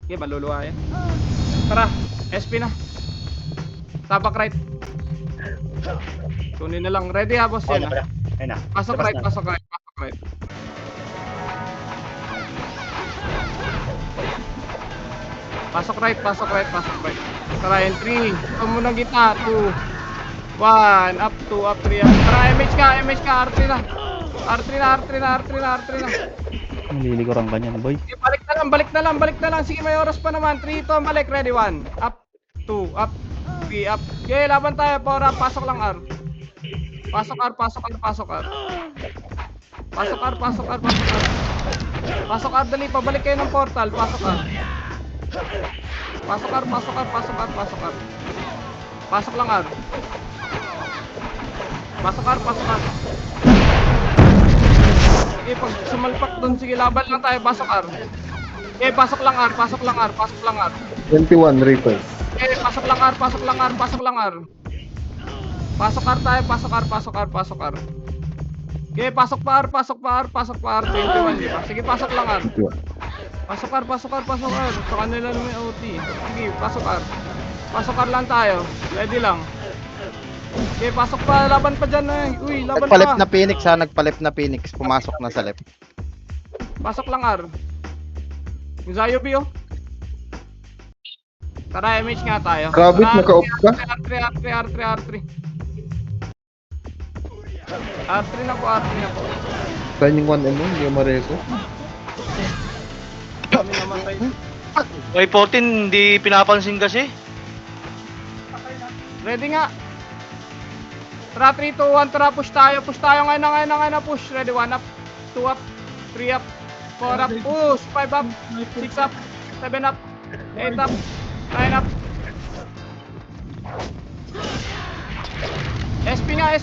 [SPEAKER 1] Sige, maluluwa yan. Tara, SP na. Tapak right. Tunin na lang. Ready ha, boss yan ha.
[SPEAKER 9] Ayun na.
[SPEAKER 1] Pasok
[SPEAKER 9] Labas
[SPEAKER 1] right,
[SPEAKER 9] na.
[SPEAKER 1] pasok right. Pasok right. Tara, entry. Ito muna kita. 2, 1, up, 2, up, 3, up. Tara, MH ka, R3 na.
[SPEAKER 5] Naliliguran ka niyan, boy.
[SPEAKER 1] Okay, balik na lang. Sige, may oras pa naman. 3, 2, balik. Ready, 1, up, 2, up, 3, up. Okay, laban tayo. Power up, pasok lang R. Pasok R. Pasok R, dali. Pabalik kayo ng portal. Pasok R. Pasok R. Pasok lang R. Pasok R. Okay, pag sumalpak dun, sige, laban lang tayo. Pasok R. Okay, pasok lang R.
[SPEAKER 7] 21 Reaper.
[SPEAKER 1] Okay, pasok lang R. Pasok R tayo. Pasok R. Okay, pasok pa R. 21, di ba? Sige, pasok lang R. Pasok R. Sa kanila naman yung OT. Sige, pasok R. Pasok R lang tayo. Ready lang. Okay, pasok pa. Laban pa dyan eh. Uy, laban
[SPEAKER 3] Nagpalip
[SPEAKER 1] pa.
[SPEAKER 3] na Phoenix ha, nagpalip na Phoenix. Pumasok na sa left.
[SPEAKER 1] Pasok lang R. Yung Zayobi oh. Tara, MH nga tayo.
[SPEAKER 7] Rabbit,
[SPEAKER 1] Tara,
[SPEAKER 7] naka-off ka?
[SPEAKER 1] R3 na po.
[SPEAKER 7] Saan yung 1M mo? Hindi yung mareso.
[SPEAKER 1] Kami naman tayo.
[SPEAKER 8] Oy, 14, hindi pinapansin kasi.
[SPEAKER 1] Ready nga. Tara, 3, 2, 1, tara, push tayo ngayon na, push. Ready, 1 up, 2 up, 3 up, 4 up, push, 5 up, 6 up, 7 up, 8 up, 9 up. SP nga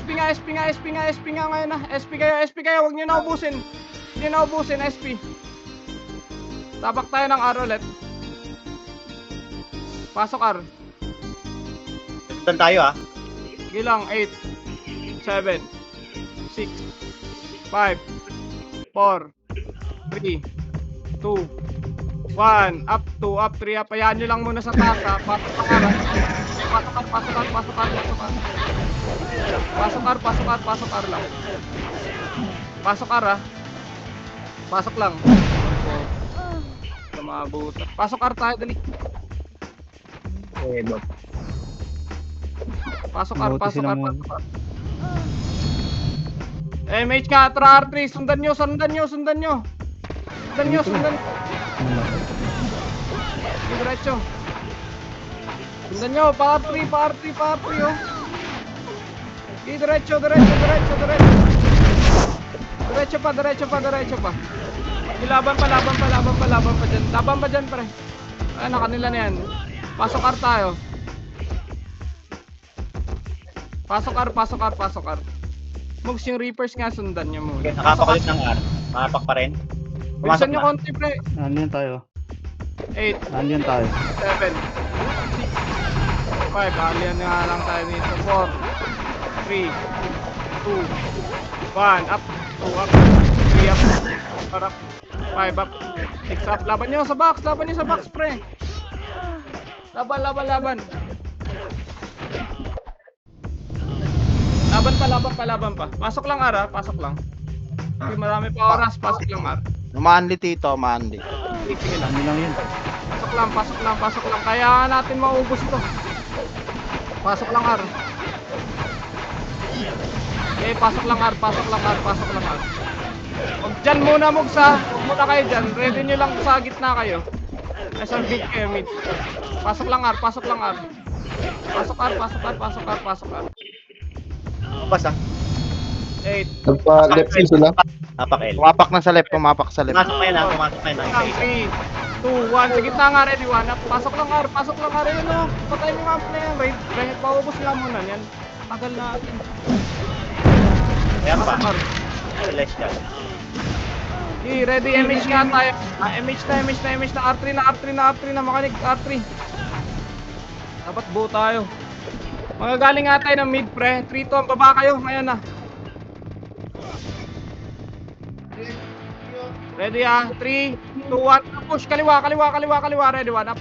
[SPEAKER 1] ngayon na. SP kayo, huwag nyo na ubusin. SP. Tapak tayo ng R ulit. Pasok R.
[SPEAKER 9] Doon tayo, ha.
[SPEAKER 1] Sige lang, 8, 7, 6, 5, 4, 3, 2, 1, up, 2, up, 3, up. Hayaan nyo lang muna sa taas ha. Pasok R. Pasok R lang. Pasok R ha. Pasok lang. Tumabot. Pasok R tayo, dali. Pasok R. MH nga, tara R3, sundan nyo. Diretso. Sundan nyo, pa R3 oh. Diretso. Diretso pa. Laban pa dyan. Laban pa dyan, pre. Ano, kanila na yan. Pasok R tayo. Pasok R. Mugs yung Reapers nga, sundan nyo muna.
[SPEAKER 9] Okay, nakapakulit ng R. Makapak pa rin.
[SPEAKER 1] Bilisan
[SPEAKER 9] Pumasok
[SPEAKER 1] nyo
[SPEAKER 9] na.
[SPEAKER 1] konti, pre.
[SPEAKER 5] Nandiyan tayo.
[SPEAKER 1] 8,
[SPEAKER 5] 7.
[SPEAKER 1] 6, 5. Alian nga lang tayo dito. 4, 3, 2, 1. Up, 2 up, 3 up, 4 up, 5 up, 6 up. Laban nyo sa box, pre. Laban. Laban pa. Pasok lang R, pasok lang. Okay, marami pa oras, pasok lang R.
[SPEAKER 3] Manly Tito, Manly.
[SPEAKER 1] Sige lang.
[SPEAKER 5] Ano lang yun?
[SPEAKER 1] Pasok lang. Kaya natin maubos ito. Pasok lang R. Okay, pasok lang R, pasok lang R, pasok lang R. Huwag dyan muna mugsa. Huwag muna kayo dyan. Ready nyo lang sa gitna kayo. Nasa mid kayo, mid. Pasok lang R, pasok lang R. Pasok R, pasok R, pasok R, pasok R.
[SPEAKER 9] Basta.
[SPEAKER 1] 8.
[SPEAKER 7] Nagpa-left field sila.
[SPEAKER 9] Napak-L.
[SPEAKER 3] Pumapak na sa left, pumapak sa left.
[SPEAKER 9] Pumasok na yan ha, pumasok na yan. Isa-isa.
[SPEAKER 1] 3, 2, 1. Sa gitna nga, ready 1 up. Pasok lang R, pasok lang R. Ayun o. Patayin nyo nga muna yan. Right, paubos nga muna yan. Tagal natin.
[SPEAKER 9] Ayan pa.
[SPEAKER 1] Pasok R.
[SPEAKER 9] Celestial.
[SPEAKER 1] Okay, ready, MH nga tayo. MH na, R3 na, makanig, R3. Dapat buo tayo. Magagaling nga tayo ng mid, pre. 3-2, ang baba kayo, ngayon na. Ready 3, 2, 1, push, kaliwa, ready, 1 up,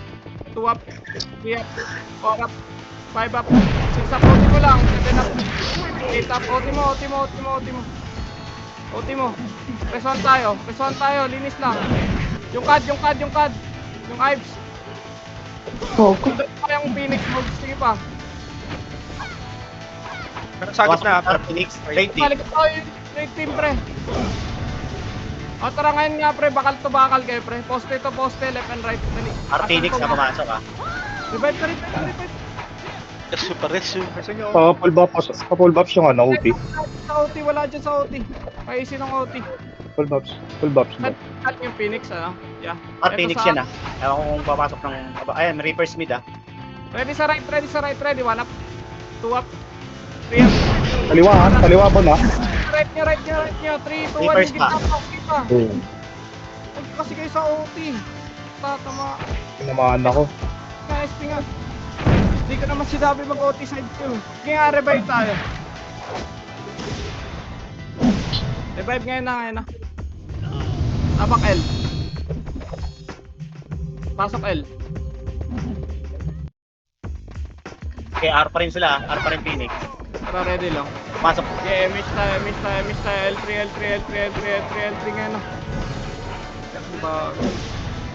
[SPEAKER 1] 2 up, 3 up, 4 up, 5 up, 6 up, OT mo lang, 7 up, 8 up, OT mo. Press on tayo, linis lang. Yung CAD, yung Ives. Yung Phoenix mode, sige pa.
[SPEAKER 8] Sagit na.
[SPEAKER 9] Phoenix.
[SPEAKER 1] Balik tayo yung straight team, pre. O tara ngayon nga, pre, bakal to bakal kayo, pre. Poste to poste, left and right. Dali.
[SPEAKER 9] Phoenix na pumasok ha.
[SPEAKER 1] Revive ka rin, revive.
[SPEAKER 8] Super resu. Kasi nyo.
[SPEAKER 7] Pa-full buffs yung ano, OT.
[SPEAKER 1] Sa OT, wala dyan sa OT. Paisi ng OT.
[SPEAKER 7] Full buffs ba?
[SPEAKER 1] Cut yung Phoenix, Yeah.
[SPEAKER 9] Phoenix
[SPEAKER 1] Eto sa-
[SPEAKER 9] yan ha. Ewan ko kung papasok ng... Ayan, Reaper Smith ha.
[SPEAKER 1] Ready sa right, ready. 1 up. 2 up. 3 up.
[SPEAKER 7] Kaliwa ba na?
[SPEAKER 1] Right nyo. 3, 2, 1,
[SPEAKER 9] Reapers
[SPEAKER 1] sige
[SPEAKER 9] pa.
[SPEAKER 1] pa. Huwag kasi kayo sa OT. Tatama.
[SPEAKER 7] Tinamaan ako.
[SPEAKER 1] Nga, SP nga. Hindi ko naman sinabi mag-OT side ko. Sige nga, revive tayo. Revive ngayon na. Tapak L. Pasok L.
[SPEAKER 9] Okay, R pa rin sila ha. R pa rin Phoenix.
[SPEAKER 1] Para ready lang.
[SPEAKER 9] Pumasok.
[SPEAKER 1] Okay, MH tayo. L3 ngayon na.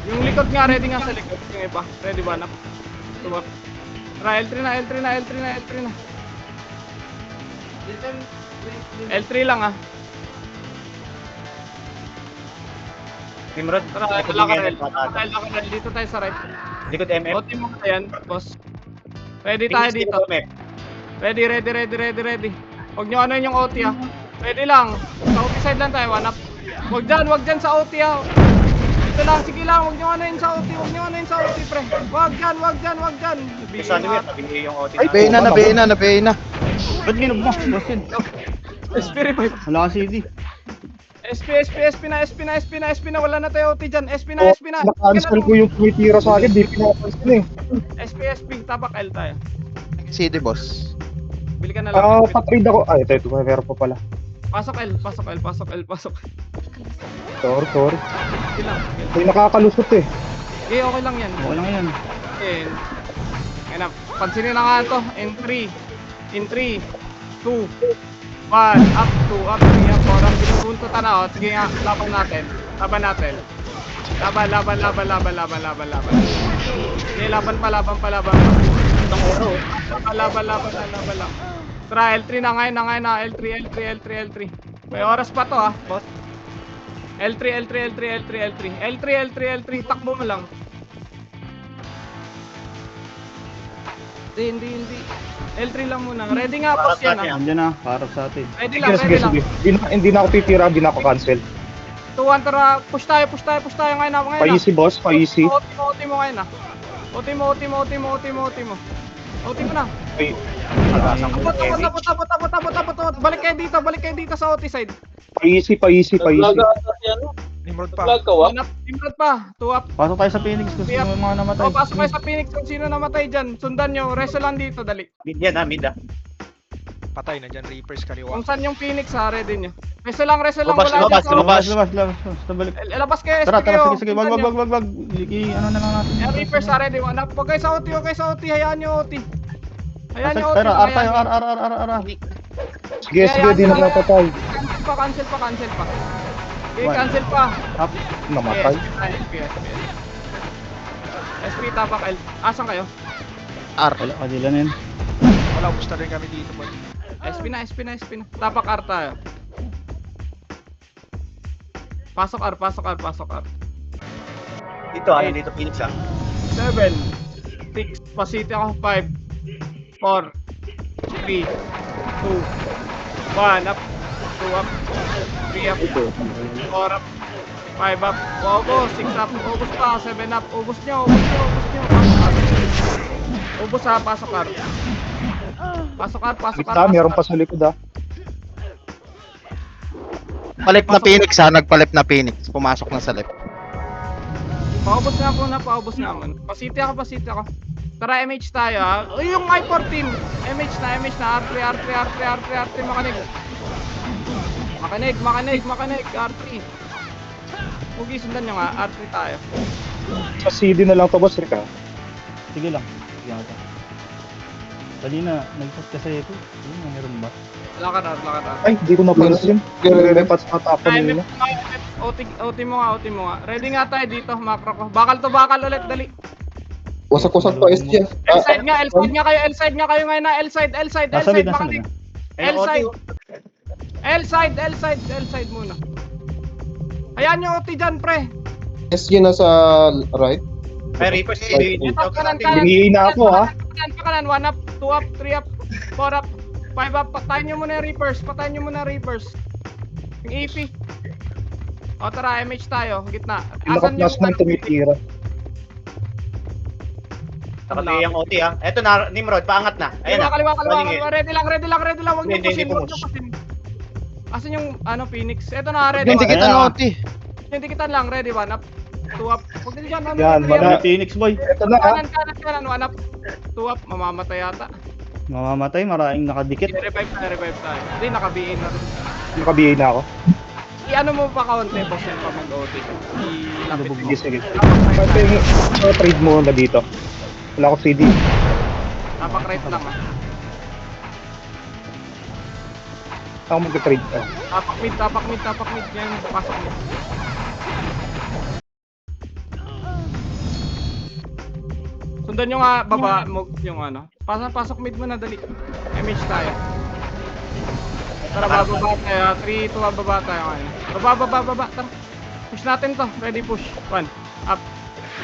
[SPEAKER 1] Yung likod nga, ready nga sa likod. Yung iba, ready 1 up. 2 up. Tara, L3 na. L3 lang
[SPEAKER 9] Timrod.
[SPEAKER 1] Tara, lakad. Dito tayo sa right.
[SPEAKER 9] Likod MF.
[SPEAKER 1] OT mo na yan, boss. Ready tayo
[SPEAKER 9] Phoenix
[SPEAKER 1] dito.
[SPEAKER 9] MF.
[SPEAKER 1] Ready. Huwag nyo ano yung OT Ready lang. Sa OT side lang tayo, 1 up. Huwag dyan sa OT Dito lang, sige lang. Huwag nyo ano yun sa OT, pre. Huwag dyan.
[SPEAKER 9] Isa nyo yan. Pabili yung OT
[SPEAKER 3] Ay, nabein na.
[SPEAKER 5] Ba't ginog mo? Bosin.
[SPEAKER 1] SP revive.
[SPEAKER 5] Wala ka CD.
[SPEAKER 1] SP na. Wala na tayo OT dyan. SP na.
[SPEAKER 7] Na-cancel ko yung tumitira sa akin, di pinapansin eh.
[SPEAKER 1] SP. Tapak L tayo.
[SPEAKER 3] CD, boss.
[SPEAKER 1] Bili ka na lang.
[SPEAKER 7] Pa-trade ako. Ay, ito, meron pa pala.
[SPEAKER 1] Pasok L.
[SPEAKER 7] Sorry.
[SPEAKER 1] Sige lang.
[SPEAKER 7] May nakakalusot eh.
[SPEAKER 1] Okay lang yan.
[SPEAKER 5] Okay lang yan.
[SPEAKER 1] Okay. Ngayon na, pansinin na nga ito. In 3, 2, 1, up, 2, up, 3, up, 4, up. Binubuntutan na, sige nga, laban natin. Laban. Sige, laban pa. Laban lang. Tara, L3 na ngayon na. L3. May oras pa to boss. L3. Takbo mo lang. Hindi. L3 lang muna. Ready nga, boss, yan
[SPEAKER 5] Andiyan na, harap sa atin.
[SPEAKER 1] Ready lang.
[SPEAKER 7] Sige. Hindi na ako titira, hindi na ako cancel.
[SPEAKER 1] 2-1, tara. Push tayo ngayon na.
[SPEAKER 7] Pa-easy boss, pa-easy.
[SPEAKER 1] OT mo ngayon na. OT mo. OT mo na.
[SPEAKER 7] Ay,
[SPEAKER 1] Tapos. Balik kayo dito sa OT side.
[SPEAKER 7] pa-easy.
[SPEAKER 8] Nimrod pa.
[SPEAKER 1] Timrod pa. 2 up.
[SPEAKER 5] Pasok tayo sa Phoenix kung sino yung mga namatay.
[SPEAKER 1] Pasok kayo sa Phoenix kung sino namatay dyan. Sundan nyo. Wrestle lang dito, dali.
[SPEAKER 9] Mid yan ha, mid ha.
[SPEAKER 8] Patay na dyan. Reapers kaliwa.
[SPEAKER 1] Kung saan yung Phoenix ready nyo. Wrestle lang.
[SPEAKER 9] Lumabas.
[SPEAKER 5] Tabalik.
[SPEAKER 1] Labas kayo, SP
[SPEAKER 5] Tara,
[SPEAKER 1] kayo.
[SPEAKER 5] sige. Wag. Ano na lang natin.
[SPEAKER 1] Yung Reapers ready. Huwag kayo sa OT. Hayaan nyo OT.
[SPEAKER 5] Pero R tayo, R.
[SPEAKER 7] Sige, di na napatay.
[SPEAKER 1] Cancel pa. Okay, cancel pa.
[SPEAKER 5] Up.
[SPEAKER 7] Namatay.
[SPEAKER 1] SP tapak L. Asan kayo?
[SPEAKER 3] R.
[SPEAKER 5] Wala, kadila na yun.
[SPEAKER 8] Wala, gusto rin kami dito. Boy.
[SPEAKER 1] SP na. Tapak R tayo. Pasok R.
[SPEAKER 9] Dito, dito Phoenix
[SPEAKER 1] 7, 6, pasiti ako, 5, 4, 3, 2, 1, up, 2 up, 3 up, 4 up, 5 up, ubos, 6 up, ubos pa, 7 up, ubos nyo, ubos ha, pasok R. Pasok R.
[SPEAKER 2] Gitna, meron pa sa likod ah.
[SPEAKER 3] Palip na Phoenix ha, nagpalip na Phoenix. Pumasok na sa left.
[SPEAKER 1] Paubos na ako. Pasiti ako. Tara, MH tayo ha. Uy, yung I-14. MH na. R3, makinig. R3. Huwag sundan nyo nga, R3 tayo.
[SPEAKER 2] Sa CD na lang to, boss Rick ah.
[SPEAKER 5] Sige lang. Dali na, nag-shot ka sa Echo. Meron ba?
[SPEAKER 1] Lakad na.
[SPEAKER 2] Ay, di ko napansin. Repat sa tapon nila.
[SPEAKER 1] OT mo nga. Ready nga tayo dito, macro ko. Bakal ulit, dali.
[SPEAKER 7] Wasak-wasak pa SG.
[SPEAKER 1] L-side nga kayo ngayon na. L-side, makinig. L-side muna. Ayan yung OT dyan, pre.
[SPEAKER 7] SG na sa right.
[SPEAKER 9] Ay, Reapers,
[SPEAKER 1] Kanan.
[SPEAKER 2] Hinihiin na ako ha.
[SPEAKER 1] Kanan, 1 up, 2 up, 3 up, 4 up, 5 up. Patayin nyo muna yung Reapers. Yung EP. O tara, MH tayo, gitna.
[SPEAKER 2] Nakaplas na tumitira.
[SPEAKER 9] Nakati yung OT Eto na, Nimrod, paangat na. Ayan na.
[SPEAKER 1] Kaliwa.
[SPEAKER 9] Balingin.
[SPEAKER 1] Ready lang. Huwag nyo
[SPEAKER 9] Hindi
[SPEAKER 1] pusin.
[SPEAKER 9] pumus.
[SPEAKER 1] Asan yung Phoenix? Eto na, ready.
[SPEAKER 3] Hindi kita
[SPEAKER 5] Ayan.
[SPEAKER 3] noti.
[SPEAKER 1] Hindi kita lang, ready, 1 up, 2 up. Huwag nyo dyan,
[SPEAKER 2] Yan, wala.
[SPEAKER 5] Phoenix boy.
[SPEAKER 2] Ito na ha.
[SPEAKER 1] Kanan, 1 up, 2 up. Mamamatay yata.
[SPEAKER 5] Mamamatay, maraming nakadikit.
[SPEAKER 1] Revive tayo. Hindi, nakabiin na rin.
[SPEAKER 2] Nakabihay na ako.
[SPEAKER 1] I-ano mo pa kaunti, boss, yung pa mag-OT.
[SPEAKER 2] Sige, sige. Pwede yung trade mo na dito. Wala ko CD.
[SPEAKER 1] Tapak-right lang
[SPEAKER 2] Ako mag-trade ka.
[SPEAKER 1] Tapak mid. Yan, pasok mo. Sundan nyo nga, baba mo yung pasok mid mo na, dali. MH tayo. Tara, bababa tayo. 3, 2, bababa tayo ngayon. Baba. Tara. Push natin to. Ready, push. 1. Up.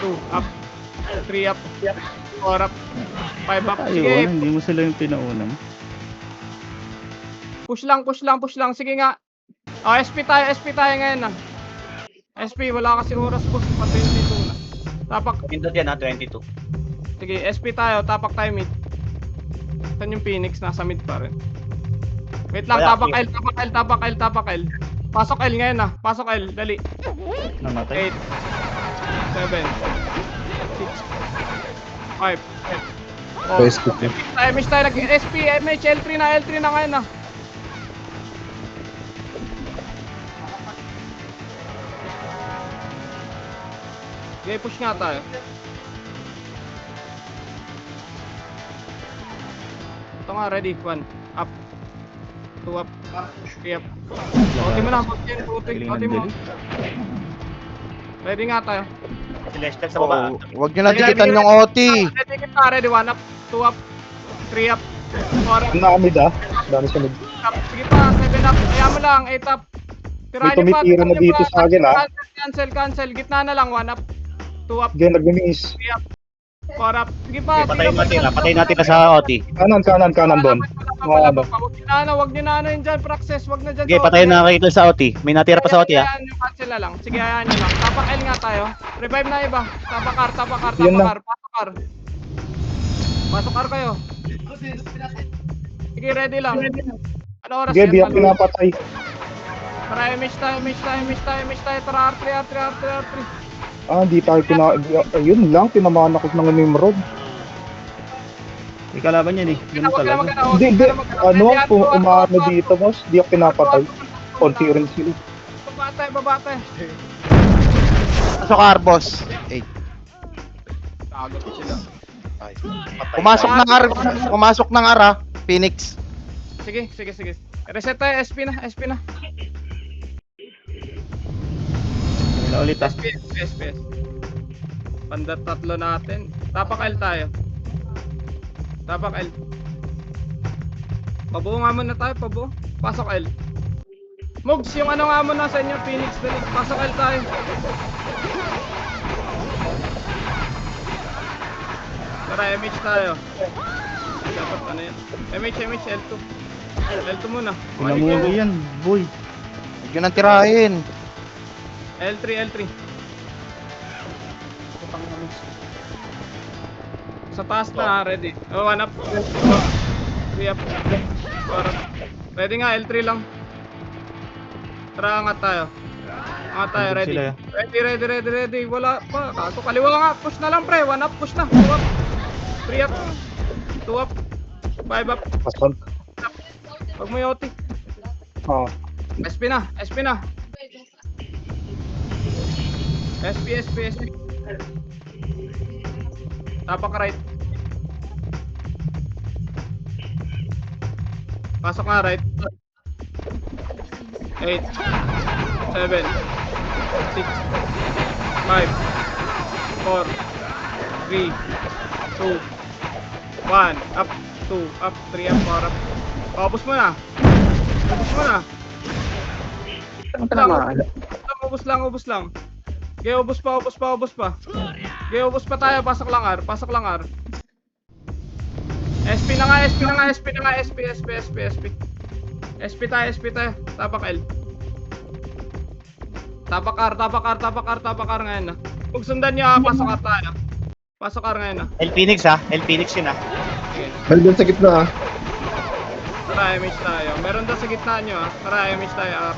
[SPEAKER 1] 2. Up. 3 up. 4 up. 5 up.
[SPEAKER 5] Tayo,
[SPEAKER 1] Sige.
[SPEAKER 5] hindi mo sila yung pinaunan.
[SPEAKER 1] Push lang. Sige nga. SP tayo ngayon na. SP, wala kasi oras, boss. Pa 22 na. Tapak.
[SPEAKER 9] Pindot yan 22.
[SPEAKER 1] Sige, SP tayo. Tapak tayo mid. Saan yung Phoenix? Nasa mid pa rin. Wait lang,
[SPEAKER 9] Wala,
[SPEAKER 1] tapak L. Pasok L ngayon na. Pasok L, dali.
[SPEAKER 5] Namatay.
[SPEAKER 1] 8, 7, 6, 5, 4.
[SPEAKER 7] SG.
[SPEAKER 1] MH tayo nag-SP, MH, L3 na ngayon na. Okay, push nga tayo. Ito nga, ready. 1, up. 2 up. 3 up. Oti mo na, oti mo. Ready nga tayo.
[SPEAKER 9] Si Lester sa baba.
[SPEAKER 3] Huwag nyo na dikitan yung OT.
[SPEAKER 1] Ready kita, ready. 1 up, 2 up, 3 up, 4 up.
[SPEAKER 2] Ang nakamid ha. Dami sa mid.
[SPEAKER 1] Sige pa, 7 up. Kaya mo lang, 8 up.
[SPEAKER 2] May tumitira na dito sa akin ha.
[SPEAKER 1] Cancel. Gitna na lang, 1 up. 2 up,
[SPEAKER 2] Diyan nag-miss.
[SPEAKER 1] 3 up. 4 up. Sige pa.
[SPEAKER 9] Patayin natin na sa OT.
[SPEAKER 2] Kanan Bon.
[SPEAKER 1] Wag nyo na yun dyan, Praxis. Wag na dyan.
[SPEAKER 9] Sige, patayin na kayo sa OT. May natira pa sa OT
[SPEAKER 1] Ayan, yung cancel na lang. Sige, ayan nyo lang. Tapak L nga tayo. Revive na iba. Tapak R.
[SPEAKER 2] Yan na.
[SPEAKER 1] Pasok R kayo. Sige, ready lang. Ano oras
[SPEAKER 2] Sige, biyak
[SPEAKER 1] yan?
[SPEAKER 2] pinapatay.
[SPEAKER 1] Tara, MH tayo. Tara, R3.
[SPEAKER 2] Di tayo ayun lang, tinamaan ako ng Nimrod.
[SPEAKER 5] May kalaban yan eh. Ganun talaga.
[SPEAKER 2] Hindi. Umano dito, boss. Di ako pinapatay. Konti rin sila.
[SPEAKER 1] Baba tayo.
[SPEAKER 3] Pasok R, boss. 8.
[SPEAKER 1] Tagot sila.
[SPEAKER 3] Pumasok ng R ha. Phoenix.
[SPEAKER 1] Sige. Reset tayo, SP na.
[SPEAKER 5] Wala ulit ah.
[SPEAKER 1] SPS. Pandat 3 natin. Tapak L tayo. Pabuo nga muna tayo, pabuo. Pasok L. Mugs, yung ano nga muna sa inyo, Phoenix, dali. Pasok L tayo. Tara, MH tayo. Dapat ano yan? MH, L2. L2 muna.
[SPEAKER 5] Pinamulo yan, boy.
[SPEAKER 3] Huwag yun ang tirahin.
[SPEAKER 1] L3. Sa taas na, ready. Oh, 1 up. 3 up. 4 up. Ready nga, L3 lang. Tara, angat tayo. Angat tayo,
[SPEAKER 5] Andun
[SPEAKER 1] ready.
[SPEAKER 5] sila,
[SPEAKER 1] Ready. Wala pa. Kaso kaliwa nga. Push na lang, pre. 1 up, push na. 2 up. 3 up. 2 up. 5 up.
[SPEAKER 2] Pasok.
[SPEAKER 1] Huwag mo yung OT.
[SPEAKER 2] Oo.
[SPEAKER 1] SP na. SP. Tapak right. Pasok nga right. 8 7 6 5 4 3 2 1 up 2 up 3 up 4 up. Ubus mo na. Ubus lang. Okay, ubus pa. Okay, ubus pa tayo. Pasok lang R. SP na nga. SP tayo. Tapak L. Tapak R ngayon na. Kung sundan nyo, pasok R tayo. Pasok R ngayon na.
[SPEAKER 9] El Phoenix ha. El Phoenix yun ha.
[SPEAKER 1] Okay.
[SPEAKER 7] Nandun sa gitna ah.
[SPEAKER 1] Tara, MH tayo. Meron doon sa gitna nyo ah. Tara, MH tayo. R.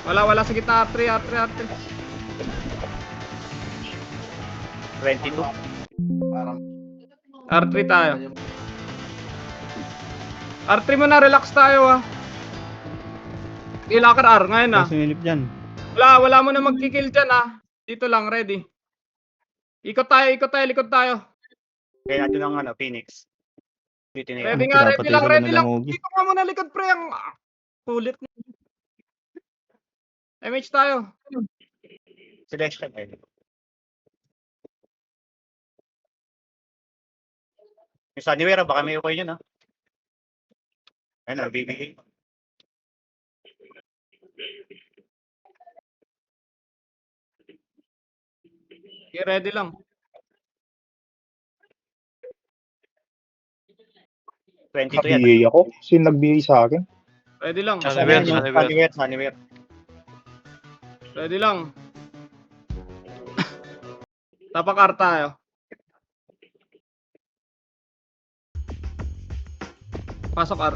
[SPEAKER 1] Wala sa gitna. R3.
[SPEAKER 9] 22.
[SPEAKER 1] R3 tayo. R3 muna, relax tayo ah. Ilakar R ngayon ah.
[SPEAKER 5] Sinilip dyan.
[SPEAKER 1] Wala mo na magkikill dyan ah. Dito lang, ready. Ikot tayo.
[SPEAKER 9] Kaya natin ang Phoenix.
[SPEAKER 1] Ready nga, ready lang.
[SPEAKER 5] Mugi.
[SPEAKER 1] Dito ka muna likod pre, ang kulit na. MH tayo.
[SPEAKER 9] Selection eh. Yung Sunnywear, baka may okay yun ha. Ayun na, BBA.
[SPEAKER 1] Okay, ready lang.
[SPEAKER 2] BA ako. Sino nag-BA sa akin?
[SPEAKER 1] Ready lang.
[SPEAKER 9] Sunnywear.
[SPEAKER 1] Ready lang. Tapak R tayo. Pasok R.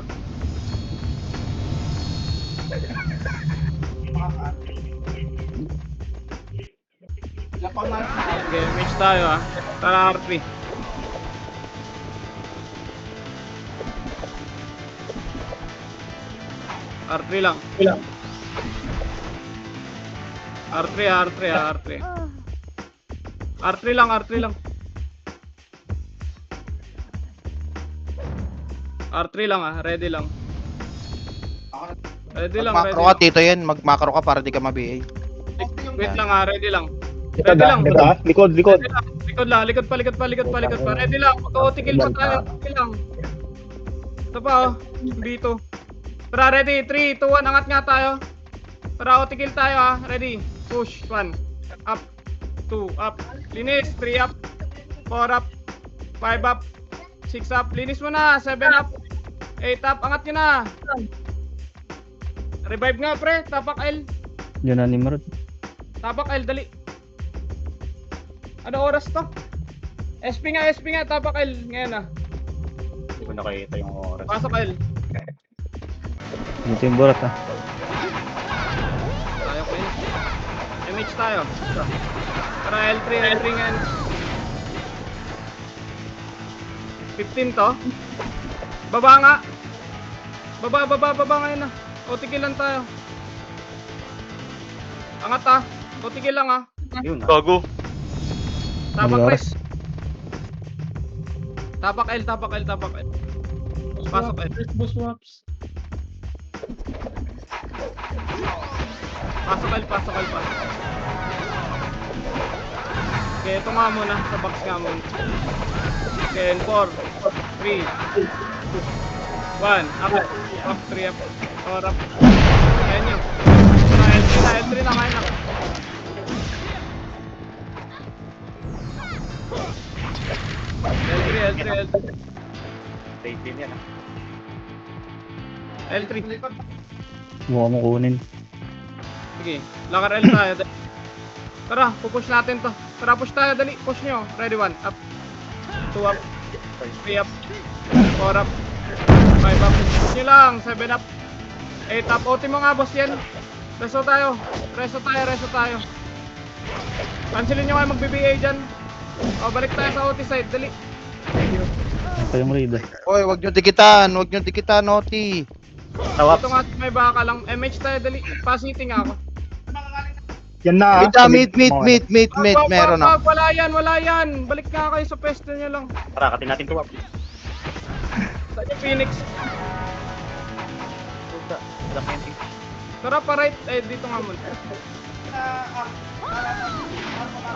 [SPEAKER 1] Okay, mix tayo ah. Tara R3. R3 lang. R3 lang. R3 lang ah, ready lang.
[SPEAKER 3] Mag-macro ka, Tito yan. Mag-macro ka para di ka ma-BA.
[SPEAKER 1] Wait lang ah, ready lang.
[SPEAKER 2] Likod ah. Likod.
[SPEAKER 1] Likod pa. Ready lang. Mag-OT-kill pa tayo. Ready lang. Ito pa oh, B2. Tara, ready. 3, 2, 1, angat nga tayo. Tara, OT-kill tayo ah. Ready. Push. 1. Up. 2. Up. Linis. 3 up. 4 up. 5 up. 6 up. Linis mo na. 7 up. 8 up. Angat nyo na. Revive nga pre. Tapak L.
[SPEAKER 5] Yun na ni Marot.
[SPEAKER 1] Tapak L. Dali. Ano oras to? SP nga. Tapak L. Ngayon na.
[SPEAKER 9] Hindi ko nakita yung oras.
[SPEAKER 1] Pasok L.
[SPEAKER 5] Dito yung Borat ha.
[SPEAKER 1] Tayo ko yun. MH tayo. Tara, L3 ngayon. 15 to. Baba nga. Baba ngayon na. OTK lang tayo. Angat ah. OTK lang ah.
[SPEAKER 9] Yun ha.
[SPEAKER 8] Gago.
[SPEAKER 1] Tapak
[SPEAKER 5] Ano
[SPEAKER 1] press.
[SPEAKER 5] oras?
[SPEAKER 1] Tapak L. Pasok L. Pasok L. Okay, ito nga muna. Sa box nga muna. Okay, 4 3, 1, up, 3 up, 4 up. Ayan nyo. L3 na, kaya na. L3.
[SPEAKER 9] Late din yan,
[SPEAKER 1] L3.
[SPEAKER 5] Mukha mo kunin.
[SPEAKER 1] Sige, lakar L tayo. Tara, pupush natin to. Tara, push tayo, dali. Push nyo. Ready, 1, up. 2 up. 3 up. 4 up. 5 up. Push nyo lang. 7 up. 8 up. OT mo nga, boss yan. Reso tayo. Reso tayo. Cancelin nyo kayo mag-BBA dyan. O, balik tayo sa OT side. Dali.
[SPEAKER 5] Ano pa yung raid?
[SPEAKER 3] Hoy, wag nyo dikitan, Oti.
[SPEAKER 9] Tawap.
[SPEAKER 1] Dito nga may baka lang. MH tayo, dali. Pa-sitting ako.
[SPEAKER 2] Yan na.
[SPEAKER 3] Mid, meron na.
[SPEAKER 1] Wala yan. Balik nga kayo sa pwesto nyo lang.
[SPEAKER 9] Tara, katin natin tuwap.
[SPEAKER 1] Sa yung Phoenix.
[SPEAKER 9] Wala pa yung
[SPEAKER 1] Tara pa right. Dito nga muna.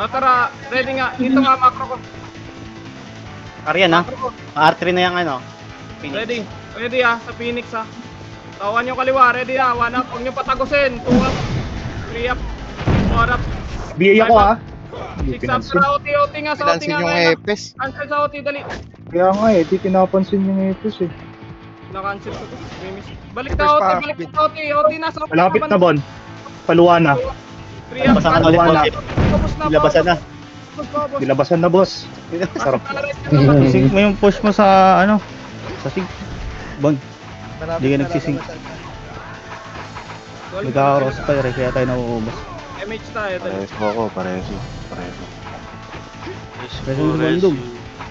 [SPEAKER 1] Tara. Ready nga. Dito nga macro ko.
[SPEAKER 9] Aryan, ha?
[SPEAKER 1] Macro ko.
[SPEAKER 9] R3 na yung ano. Phoenix.
[SPEAKER 1] Ready sa Phoenix ha. Tawan yung kaliwa. Ready na. 1 up. Huwag nyo patagusin. 2 up. 3 up. 4 up.
[SPEAKER 2] BA ako ha.
[SPEAKER 1] 6 up. Tara OT nga. Sa OT
[SPEAKER 3] Pinansin
[SPEAKER 1] nga
[SPEAKER 3] yung
[SPEAKER 1] ngayon.
[SPEAKER 3] epes.
[SPEAKER 1] Cancel sa OT. Dali.
[SPEAKER 2] Kaya nga eh, di pinapansin yung epis eh.
[SPEAKER 1] Na-cancel ko to. Miss. Balik
[SPEAKER 3] First
[SPEAKER 1] na OT.
[SPEAKER 3] pa,
[SPEAKER 1] Balik
[SPEAKER 3] bit.
[SPEAKER 1] na OT. OT na sa OT.
[SPEAKER 2] Malapit na Bon. Paluwa na.
[SPEAKER 1] 3 up.
[SPEAKER 9] Labasan ka na ulit,
[SPEAKER 2] Wala.
[SPEAKER 9] boss. Labasan na.
[SPEAKER 2] Dilabasan na boss. Sarap.
[SPEAKER 5] Isync mo yung push mo sa ano? Sa sig. Bon, Di ka nagsising. Nagkaka-crossfire kaya tayo nauubos.
[SPEAKER 1] MH tayo. Dali.
[SPEAKER 3] Parehas.
[SPEAKER 5] Kasi yung bandog.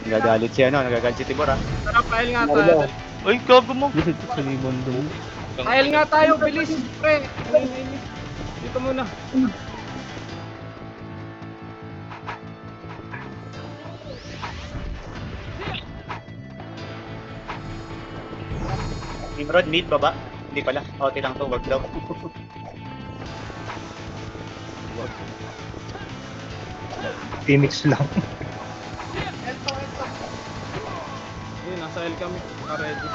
[SPEAKER 9] Nagagalit siya, no? Nagagalit si Tibor, ha?
[SPEAKER 1] Tara, file nga tayo. Dali.
[SPEAKER 8] Uy, gago mo.
[SPEAKER 5] Kasi sa bandog.
[SPEAKER 1] File nga tayo. Bilis. Pre. Dito muna.
[SPEAKER 9] Nimrod, mid, baba. Hindi pala. OT lang to, wag daw.
[SPEAKER 2] Phoenix lang.
[SPEAKER 1] Yun, nasa L kami. Ready.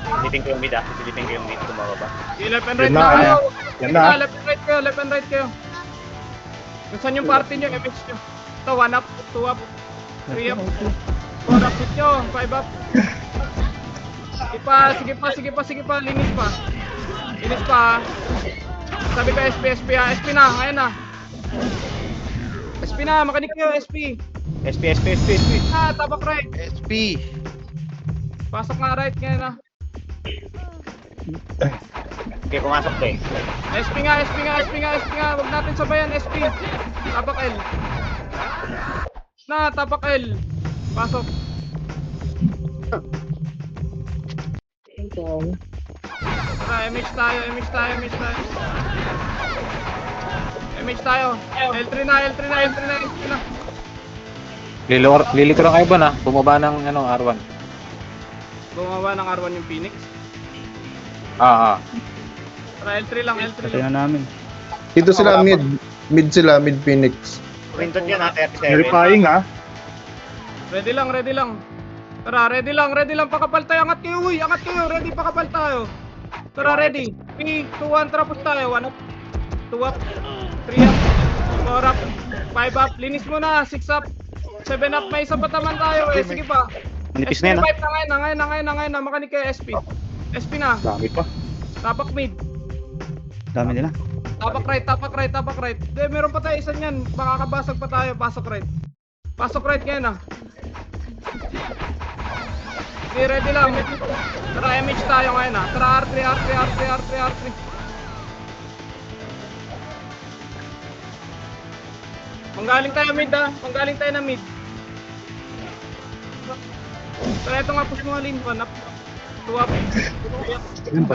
[SPEAKER 9] Silipin ko yung mid, ha? Silipin ko yung mid, kumababa.
[SPEAKER 1] Okay, left and right
[SPEAKER 2] Yan
[SPEAKER 1] na
[SPEAKER 2] na,
[SPEAKER 1] kayo.
[SPEAKER 2] yan na.
[SPEAKER 1] Left and right kayo. Left and right kayo. Kung saan yung party nyo, MH nyo. Ito, 1 up, 2 up, 3 up, 4 up, hit nyo, 5 up. Sige pa, linis pa. Linis pa. Sabi ko SP SP na, ngayon na. SP na, makinig kayo, SP.
[SPEAKER 9] SP.
[SPEAKER 1] Tabak right.
[SPEAKER 3] SP.
[SPEAKER 1] Pasok nga right ngayon na.
[SPEAKER 9] Okay, pumasok to eh.
[SPEAKER 1] SP nga. Huwag natin sabayan, SP. Tabak L. Tabak L. Pasok. Tara, MH tayo. L3 na.
[SPEAKER 6] Lili ko lang kayo ba na? Bumaba ng R1.
[SPEAKER 1] Gumawa ng R1 yung Phoenix.
[SPEAKER 6] Ah.
[SPEAKER 1] Tara, L3 lang.
[SPEAKER 5] Kasi na namin.
[SPEAKER 7] Dito sila mid. Mid sila, mid Phoenix.
[SPEAKER 9] Pindot yan, ha? 37.
[SPEAKER 2] Verifying ha.
[SPEAKER 1] Ready lang. Tara, ready lang. Pakapal tayo. Angat kayo. Ready, pakapal tayo. Tara, ready. 3, 2, 1. Tara, push tayo. 1 up. 2 up. 3 up. 4 up. 5 up. Linis mo na. 6 up. 7 up. May isa pa taman tayo eh. Sige pa.
[SPEAKER 9] Manipis na yan, ha?
[SPEAKER 1] SP5 na ngayon na. Makanik kayo SP. SP na.
[SPEAKER 2] Dami pa.
[SPEAKER 1] Tapak mid.
[SPEAKER 5] Dami nila.
[SPEAKER 1] Tapak right. Meron pa tayo isa niyan. Makakabasag pa tayo. Pasok right ngayon ah. Okay, ready lang. Tara, MH tayo ngayon ah. Tara, R3. Manggaling tayo na mid. Tara, ito nga push mo nga lane. 1 up. 2 up.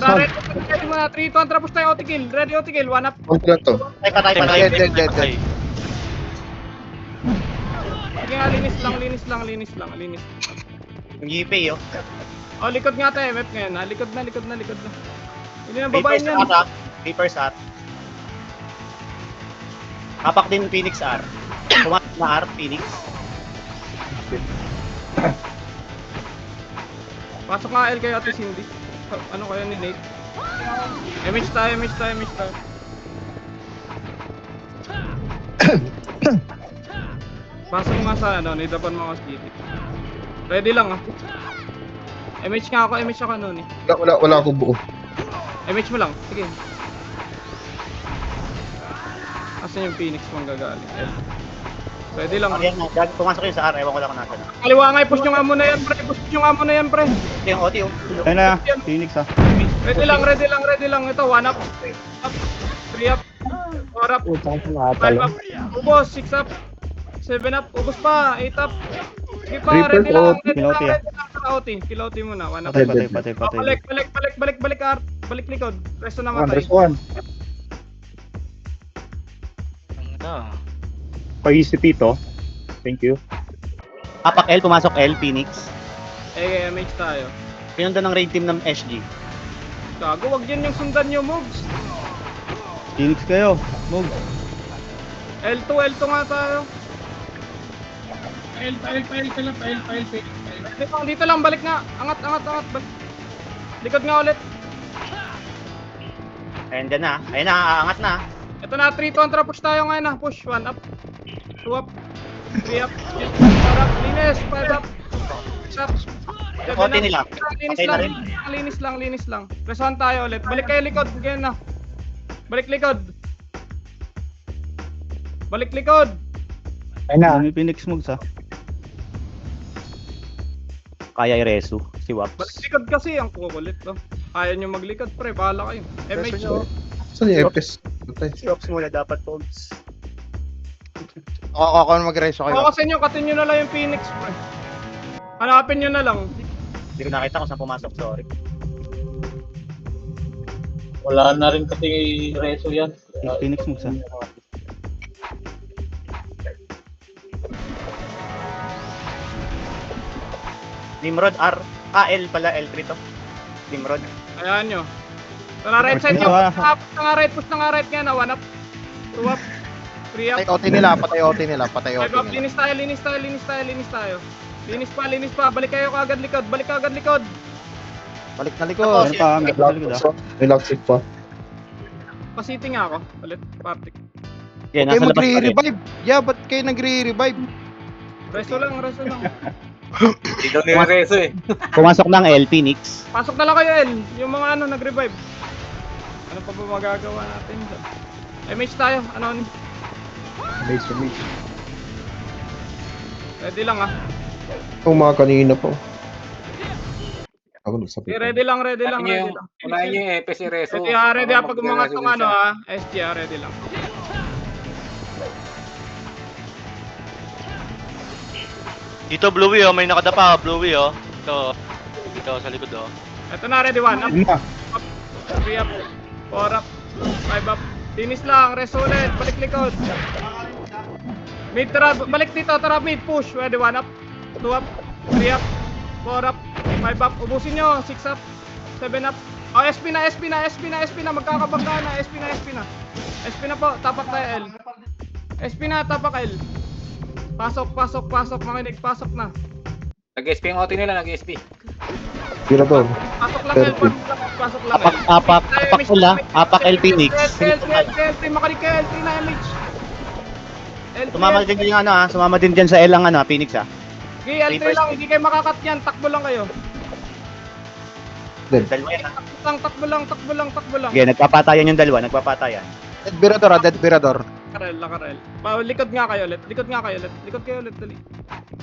[SPEAKER 1] Tara, ready mo na. 3, 2, 1. Tara, push tayo. OT kill. Ready, OT kill. 1 up.
[SPEAKER 7] Huwag na to.
[SPEAKER 9] Ay, patay.
[SPEAKER 3] Dead.
[SPEAKER 1] Sige nga, linis lang.
[SPEAKER 9] Yung GP, oh.
[SPEAKER 1] Oh, likod nga tayo, MF ngayon ha. Likod na. Hindi na babae niyan.
[SPEAKER 9] Reapers at. Kapak din Phoenix R. Pumasok na R, Phoenix.
[SPEAKER 1] Pasok nga L kayo Ate Cindy. Ano kayo ni Nate? MH tayo. Pasok nga sa ano, nidapan mo kasi dito. Ready lang ah. MH nga ako noon eh.
[SPEAKER 7] Wala ako buo.
[SPEAKER 1] MH mo lang, sige. Asan yung Phoenix mong gagaling? Ready lang ah.
[SPEAKER 9] Ayan na, pumasok yun sa R, ewan ko lang kung nasa na.
[SPEAKER 1] Kaliwa nga, push nyo nga muna yan pre. Push nyo nga muna yan pre.
[SPEAKER 9] Ito yung OT yung
[SPEAKER 5] Ayun na, Phoenix ah.
[SPEAKER 1] Ready lang. Ito, 1 up. 3 up. 4 up. 5 up. Ubos, 6 up. 7 up. Ubos pa. 8 up. Sige pa, ready lang.
[SPEAKER 5] Piloti, ah.
[SPEAKER 1] Piloti muna. 1 up.
[SPEAKER 5] Patay.
[SPEAKER 1] Balik, Art. Balik likod. Resto na matay.
[SPEAKER 2] Andres 1. Pa-ECP to. Thank you.
[SPEAKER 9] Apak L, pumasok L, Phoenix.
[SPEAKER 1] MH tayo.
[SPEAKER 9] Pinundan ng raid team ng SG.
[SPEAKER 1] Gago, wag yan yung sundan nyo, moves.
[SPEAKER 5] Phoenix kayo. Move.
[SPEAKER 1] L2 nga tayo. Dito lang, balik nga. Angat. Balik. Likod nga ulit.
[SPEAKER 9] Ayun dyan na. Ayun na, aangat na.
[SPEAKER 1] Ito na, 3 contra push tayo ngayon na. Push, 1 up. 2 up. 3 up. 4 up. Linis, 5 up. 6 up.
[SPEAKER 9] OT nila.
[SPEAKER 1] Linis
[SPEAKER 9] Okay na
[SPEAKER 1] lang.
[SPEAKER 9] rin.
[SPEAKER 1] Linis lang. Presahan tayo ulit. Balik kayo likod. Ganyan na. Balik likod.
[SPEAKER 2] Ayun na.
[SPEAKER 5] May Phoenix moves ah.
[SPEAKER 9] Kaya i-resu, si
[SPEAKER 1] Balik
[SPEAKER 9] Waps.
[SPEAKER 1] likod kasi. Ang kukulit to. Kaya nyo maglikod pre. Bahala kayo. MH nyo.
[SPEAKER 7] Saan yung FS?
[SPEAKER 9] Si Waps muna dapat, folks.
[SPEAKER 3] Ako mag-reso kayo.
[SPEAKER 1] Kasi nyo, katin nyo na lang yung Phoenix pre. Hanapin nyo na lang.
[SPEAKER 9] Hindi ko nakita kung saan pumasok, sorry.
[SPEAKER 6] Wala na rin kasi reso yan.
[SPEAKER 5] Phoenix moves ah.
[SPEAKER 9] Nimrod R. L pala, L3 to. Nimrod.
[SPEAKER 1] Ayan nyo. Ito na right side nyo. Push na nga right nga na. 1 up. 2 up. 3 up.
[SPEAKER 3] Patay OT nila.
[SPEAKER 1] 5 up. Linis tayo. Linis pa. Balik kayo kagad likod.
[SPEAKER 3] Balik na likod.
[SPEAKER 5] Meron pa, may likod ah.
[SPEAKER 7] May lockseat pa.
[SPEAKER 1] Pasiti nga ako. Ulit. Partik.
[SPEAKER 9] Yeah,
[SPEAKER 3] Kayo
[SPEAKER 9] nasa labas pa rin.
[SPEAKER 3] magre-revive. Yeah, ba't kayo nagre-revive?
[SPEAKER 1] Reso lang.
[SPEAKER 6] Hindi daw nire-reso eh.
[SPEAKER 9] Pumasok ng L, Phoenix.
[SPEAKER 1] Pasok na lang kayo, El. Yung mga nag-revive. Ano pa ba magagawa natin dyan? MH tayo. Ano?
[SPEAKER 2] Amazing.
[SPEAKER 1] Ready lang ah.
[SPEAKER 7] Yung mga kanina po. Ako nagsabi.
[SPEAKER 1] Okay, ready lang.
[SPEAKER 6] Unahin nyo yung EPS reso.
[SPEAKER 1] Ready ah. Pag umangat ng SG ready lang.
[SPEAKER 8] Dito Bluey oh, may nakadapa Bluey oh. Dito sa likod oh.
[SPEAKER 1] Ito na, ready 1 up.
[SPEAKER 2] Ayun na.
[SPEAKER 1] 3 up. 4 up. 5 up. Finish lang. Rest ulit. Balik likod. Mid tara. Balik dito. Tara mid. Push. Ready 1 up. 2 up. 3 up. 4 up. 5 up. Ubusin nyo. 6 up. 7 up. Oh, SP na. Magkakabangga na. SP na po. Tapak tayo L. SP na. Tapak L. Pasok. Makinig. Pasok na.
[SPEAKER 6] Nag-SP yung OT nila, nag-SP.
[SPEAKER 7] Tira to.
[SPEAKER 1] Pasok lang L. Pasok lang L.
[SPEAKER 9] Apak pula. Apak L, Phoenix.
[SPEAKER 1] L3 makinig kayo. L3 na MH.
[SPEAKER 9] Sumama din yung sumama din dyan sa L ang Phoenix
[SPEAKER 1] Okay, L3 lang. Hindi kayo makakat yan. Takbo lang kayo.
[SPEAKER 9] Dalawa yan
[SPEAKER 1] Takbo lang.
[SPEAKER 9] Okay, nagpapatayan yung dalawa,
[SPEAKER 3] Dead Birador.
[SPEAKER 1] Lakarel. Likod nga kayo ulit. Likod kayo ulit. Dali.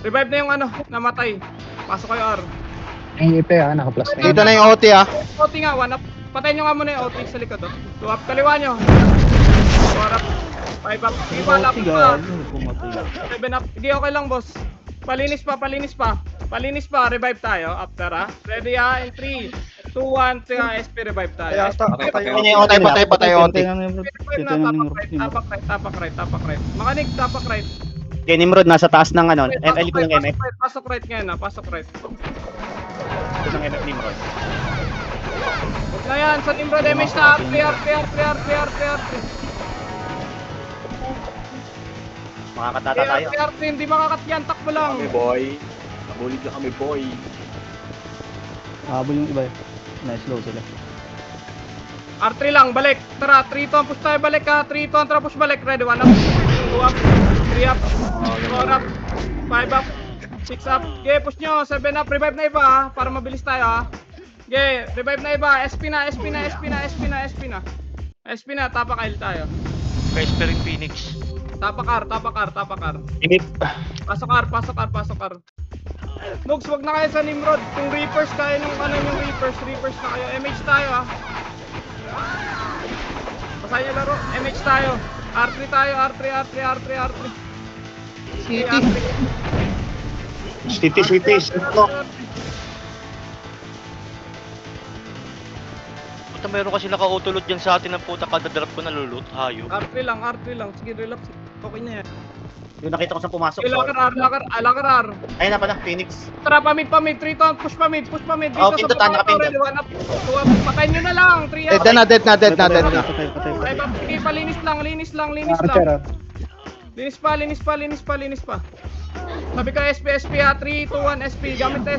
[SPEAKER 1] Revive na yung namatay. Pasok kayo R.
[SPEAKER 2] Ay, ipe naka-plus na.
[SPEAKER 3] Dito na yung OT ah.
[SPEAKER 1] OT nga, 1 up. Patayin nyo nga muna yung OT sa likod. 2 up, kaliwa nyo. 4 up. 5 up. Sige pa, lapit pa. 7 up. Sige, okay lang boss. Palinis pa. Revive tayo. After Ready in 3, 2, 1. SP revive tayo.
[SPEAKER 3] Patay OT.
[SPEAKER 1] Tapak right. Makanig, tapak right.
[SPEAKER 9] Okay, Nimrod, nasa taas ng ML ko ng MF.
[SPEAKER 1] Pasok right ngayon pasok right.
[SPEAKER 9] Ito ng MF Nimrod.
[SPEAKER 1] Huwag na yan, sa Nimrod MH na clear.
[SPEAKER 9] Makakatata tayo.
[SPEAKER 1] Clear, hindi makakat yan, takbo lang.
[SPEAKER 6] Boy. Nabulid na kami, boy.
[SPEAKER 5] Habol yung iba eh. Na-slow sila.
[SPEAKER 1] R3 lang, balik. Tara, 3 to, push tayo, balik ka. 3 to, tara, push balik. Ready, 1 up, 2 up, 3 up, 4 up, 5 up, 6 up. Okay, push nyo, 7 up, revive na iba ha, para mabilis tayo ha. Okay, revive na iba, SP na, SP na, SP na, SP na, SP na. SP na, tapak L tayo.
[SPEAKER 8] Vesper in Phoenix.
[SPEAKER 1] Tapak R, tapak R, tapak R.
[SPEAKER 2] Init.
[SPEAKER 1] Pasok R, pasok R, pasok R. Nugs, wag na kayo sa Nimrod. Kung Reapers kayo nung ano yung Reapers na kayo. MH tayo ha. Basahin nyo laro, MH tayo. R3 tayo, R3, R3, R3, R3.
[SPEAKER 2] City.
[SPEAKER 1] R3.
[SPEAKER 2] City.
[SPEAKER 8] Puta, meron kasi naka-autoload dyan sa atin ng puta kada drop ko nalulot. Hayo.
[SPEAKER 1] R3 lang. Sige, relax. Okay na yan.
[SPEAKER 9] Yung nakita ko sa pumasok.
[SPEAKER 1] Okay, lakar R.
[SPEAKER 9] Ayun na pala, Phoenix.
[SPEAKER 1] Tara, pamid. 3 to, push pamid. Dito
[SPEAKER 9] Oh,
[SPEAKER 1] sa
[SPEAKER 9] pindot,
[SPEAKER 1] baba,
[SPEAKER 9] nakapindot.
[SPEAKER 1] ready, 1 up, 2 up. Patayin nyo na lang, 3 up.
[SPEAKER 3] Dead na.
[SPEAKER 5] Patay.
[SPEAKER 1] 5 up. Sige, palinis lang. Linis lang. Linis pa. Sabi ko SP ha, 3, 2, 1, SP. Gamit na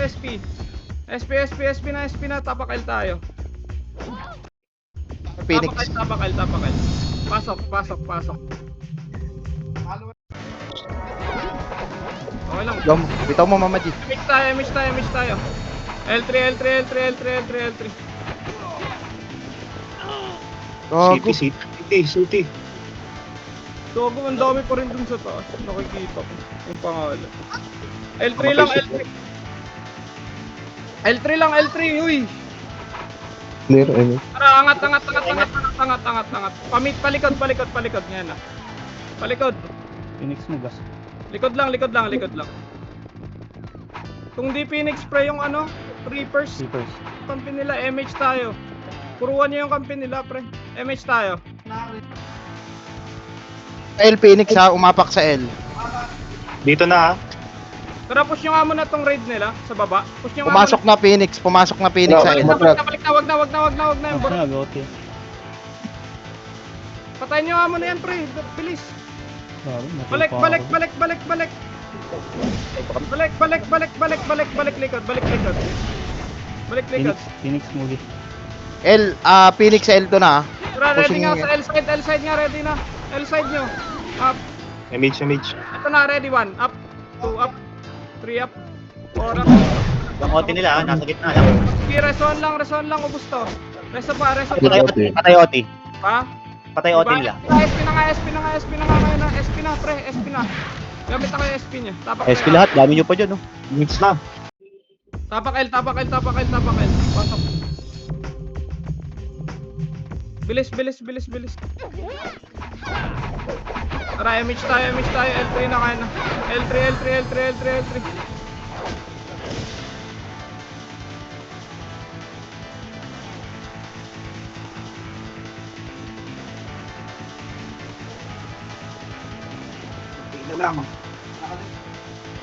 [SPEAKER 1] SP. SP na. Tapak L tayo.
[SPEAKER 3] Phoenix.
[SPEAKER 1] Tapak L. Pasok. Okay lang.
[SPEAKER 3] Bitaw mo, Mama G.
[SPEAKER 1] MH tayo. L3.
[SPEAKER 3] Gago.
[SPEAKER 2] City.
[SPEAKER 1] Gago, ang dami pa rin dun sa taas. Nakikita ko yung pangalan. L3 lang, L3, uy!
[SPEAKER 7] Clear, Emil.
[SPEAKER 1] Tara, angat. Palikod. Ngayon na. Palikod.
[SPEAKER 5] Phoenix mo gas.
[SPEAKER 1] Likod lang. Kung di Phoenix pre yung ano, Reapers,
[SPEAKER 5] Sleepers.
[SPEAKER 1] kampi nila, MH tayo. Puruan nyo yung kampi nila pre. MH tayo.
[SPEAKER 3] L Phoenix ha, umapak sa L.
[SPEAKER 2] Dito na ha.
[SPEAKER 1] Tara, push nyo nga muna tong raid nila sa baba. Push nyo nga
[SPEAKER 3] Pumasok na Phoenix sa L.
[SPEAKER 1] Balik na, wag na yung
[SPEAKER 5] Ano nag-OT?
[SPEAKER 1] Patayin nyo nga muna yan pre, bilis.
[SPEAKER 5] Grabe, nakipa
[SPEAKER 1] Balik
[SPEAKER 5] ako.
[SPEAKER 1] Balik likod.
[SPEAKER 5] Phoenix movie.
[SPEAKER 3] Phoenix sa L to na ha.
[SPEAKER 1] Tara, ready
[SPEAKER 3] Pushing
[SPEAKER 1] nga
[SPEAKER 3] nyo
[SPEAKER 1] sa L side nga, ready na. L side nyo. Up.
[SPEAKER 2] Image.
[SPEAKER 1] Ito na, ready 1. Up. 2 up. 3 up. 4 up.
[SPEAKER 9] Yung OT nila, nasa gitna lang.
[SPEAKER 1] Sige, reson lang, ubus to. Reso pa.
[SPEAKER 9] Patay OT.
[SPEAKER 1] Pa?
[SPEAKER 9] Patay OT nila.
[SPEAKER 1] SP na nga ngayon na. SP na, pre. SP na. Gamit na kayo SP niya. Tapak
[SPEAKER 9] SP lahat, dami nyo pa dyan, no?
[SPEAKER 2] Image na.
[SPEAKER 1] Tapak L. Pasok. Bilis. Tara, MH tayo. L3 na kayo na. L3.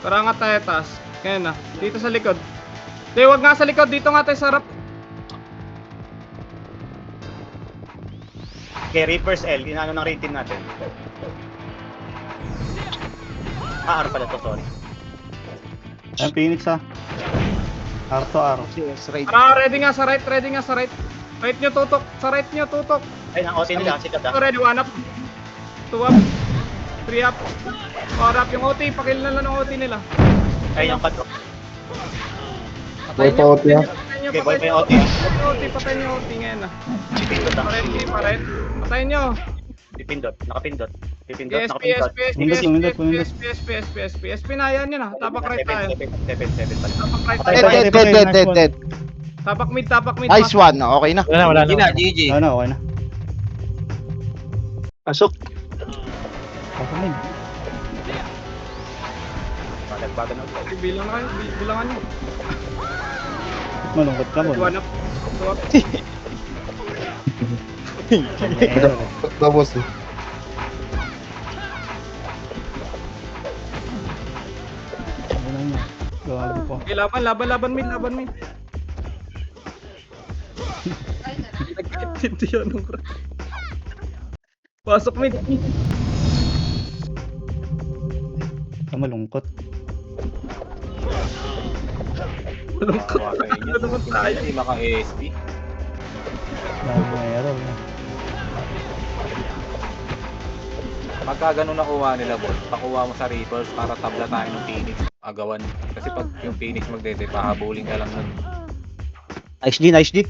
[SPEAKER 1] Tara nga tayo taas. Kaya na. Dito sa likod. Hindi, wag nga sa likod. Dito nga tayo sa harap.
[SPEAKER 9] Okay, Reapers L, inano ng rating natin. R pala to, sorry.
[SPEAKER 5] Ayan, Phoenix ha. R to R.
[SPEAKER 3] Yes, right.
[SPEAKER 1] Tara, ready nga sa right. Right nyo tutok. Sa right nyo tutok.
[SPEAKER 9] Ayun, ang OT nila, sikat
[SPEAKER 1] So, ready, 1 up. 2 up. 3 up. 4 up. Yung OT, pakil na lang ng OT nila.
[SPEAKER 9] Ayun, yung patrol.
[SPEAKER 7] Boy pa OT ha.
[SPEAKER 9] Okay, boy pa yung OT.
[SPEAKER 1] Patayin nyo yung OT ngayon na.
[SPEAKER 9] Pipindot lang.
[SPEAKER 1] Paret. Patayin nyo.
[SPEAKER 9] Pipindot, nakapindot. Pipindot,
[SPEAKER 1] SP
[SPEAKER 9] nakapindot.
[SPEAKER 1] na yan yun ah. Tapak right tayo.
[SPEAKER 9] 7 pala.
[SPEAKER 1] Tapak right
[SPEAKER 9] Patay,
[SPEAKER 1] tayo.
[SPEAKER 3] Dead.
[SPEAKER 1] Tapak mid.
[SPEAKER 3] Nice one. Okay na.
[SPEAKER 4] Wala na.
[SPEAKER 6] GG.
[SPEAKER 5] Ano, okay na.
[SPEAKER 2] Pasok.
[SPEAKER 5] Pasok mid.
[SPEAKER 9] Balag-bagan na.
[SPEAKER 1] Bilang na kayo. Bilangan nyo.
[SPEAKER 5] Malungkot ka mo.
[SPEAKER 1] 1 up. 2 up.
[SPEAKER 7] Tapos eh.
[SPEAKER 5] Ano niya? Gago pa.
[SPEAKER 1] Okay, laban mid. Nagkaintindihan ng crap. Pasok mid.
[SPEAKER 5] Malungkot.
[SPEAKER 1] Malungkot.
[SPEAKER 6] Kawawa sa inyo.
[SPEAKER 1] Ano naman tayo?
[SPEAKER 6] Hindi maka-ASP.
[SPEAKER 5] Dami may error na.
[SPEAKER 6] Pagka ganun nakuha nila, boss, pakuha mo sa Reapers para tabla tayo ng Phoenix. Agawan. Kasi pag yung Phoenix magdede, pahabulin ka lang nun.
[SPEAKER 3] Nice D, nice D.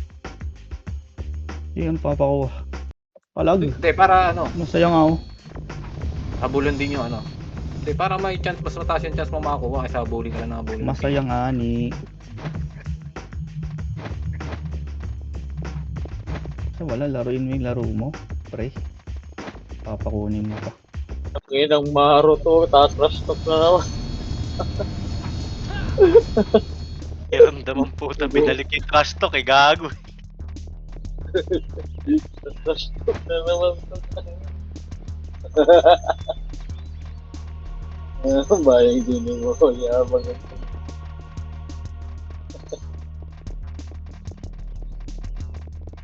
[SPEAKER 5] Yun, papakuha. Palag.
[SPEAKER 6] Hindi, para ano,
[SPEAKER 5] Masaya nga ako.
[SPEAKER 6] habulin din yung ano. Hindi, para may chance, mas mataas yung chance mo makakuha kaysa habulin ka lang ng habulin.
[SPEAKER 5] Masaya nga ni. Wala, laruin mo yung laro mo. Pre. Papakunin mo pa.
[SPEAKER 9] Ngayon ang maro to, taas rush talk na naman.
[SPEAKER 8] Iramdaman puta, binalik yung trash talk, gago.
[SPEAKER 9] Rush talk na naman. Bayang din mo, yabang ito.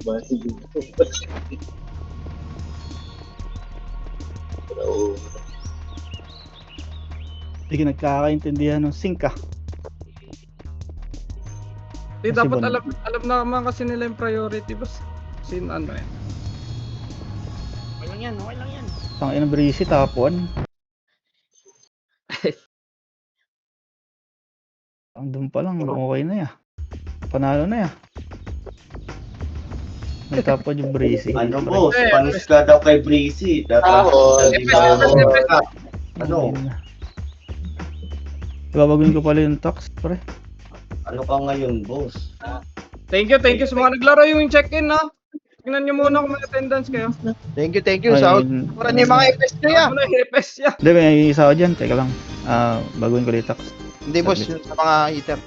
[SPEAKER 9] Bayang din mo.
[SPEAKER 5] Hindi ka nagkakaintindihan ng sync ah.
[SPEAKER 1] Di
[SPEAKER 5] Kasi
[SPEAKER 1] dapat
[SPEAKER 5] ba-
[SPEAKER 1] alam naman kasi nila yung priority, boss. Sin ano eh.
[SPEAKER 9] Okay lang yan.
[SPEAKER 5] Tangina breezy top 1. Ang doon pa lang, okay na ya. Panalo na ya. May top 1 yung breezy.
[SPEAKER 10] Ano
[SPEAKER 5] Pre.
[SPEAKER 10] boss, panis ka daw kay Breezy. Ano?
[SPEAKER 5] Ibabaguhin ko pala yung tax, pre.
[SPEAKER 10] Ano ka ngayon, boss?
[SPEAKER 1] Thank you sa mga naglaro yung check-in, ha. Tingnan nyo muna kung may attendance kayo.
[SPEAKER 3] Thank you. Sa para ni mga FS nyo ya.
[SPEAKER 1] Ano na yung EPS niya?
[SPEAKER 5] Hindi, may isa ako dyan. Teka lang. Baguhin ko yung tax.
[SPEAKER 3] Hindi boss, yung sa mga eater.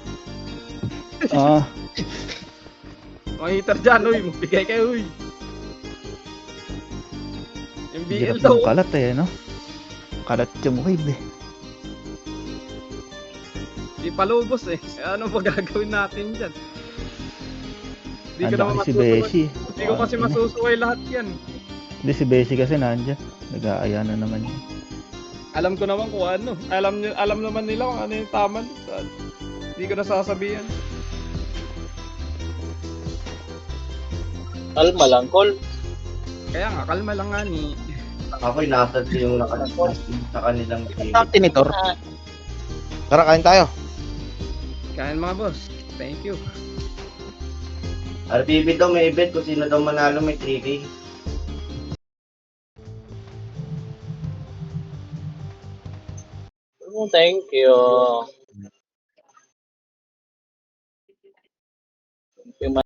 [SPEAKER 1] Mga heater dyan, uy. Magbigay kayo, uy. Yung BL
[SPEAKER 5] Hirap
[SPEAKER 1] daw.
[SPEAKER 5] ng kalat eh, no? Kalat yung wave eh.
[SPEAKER 1] Di palubos eh. Ano ba gagawin natin dyan? Di ko
[SPEAKER 5] Nandiyan
[SPEAKER 1] naman
[SPEAKER 5] kasi si
[SPEAKER 1] masusuway.
[SPEAKER 5] Beshi.
[SPEAKER 1] Di ko kasi masusuway lahat yan.
[SPEAKER 5] Hindi, si Beshi kasi nandyan. Nag-aaya na naman yun.
[SPEAKER 1] Alam ko naman kung ano. Alam naman nila kung ano yung tama. Di ko nasasabihan.
[SPEAKER 9] Kalma lang, Col.
[SPEAKER 1] Kaya nga, kalma lang nga ni.
[SPEAKER 10] Ako'y nasa yung sa kanilang team.
[SPEAKER 3] Tinitor. Tara, kain tayo.
[SPEAKER 1] Kain mga boss. Thank you.
[SPEAKER 10] RPB daw may bet kung sino daw manalo may 3K.
[SPEAKER 9] Thank you. Thank you,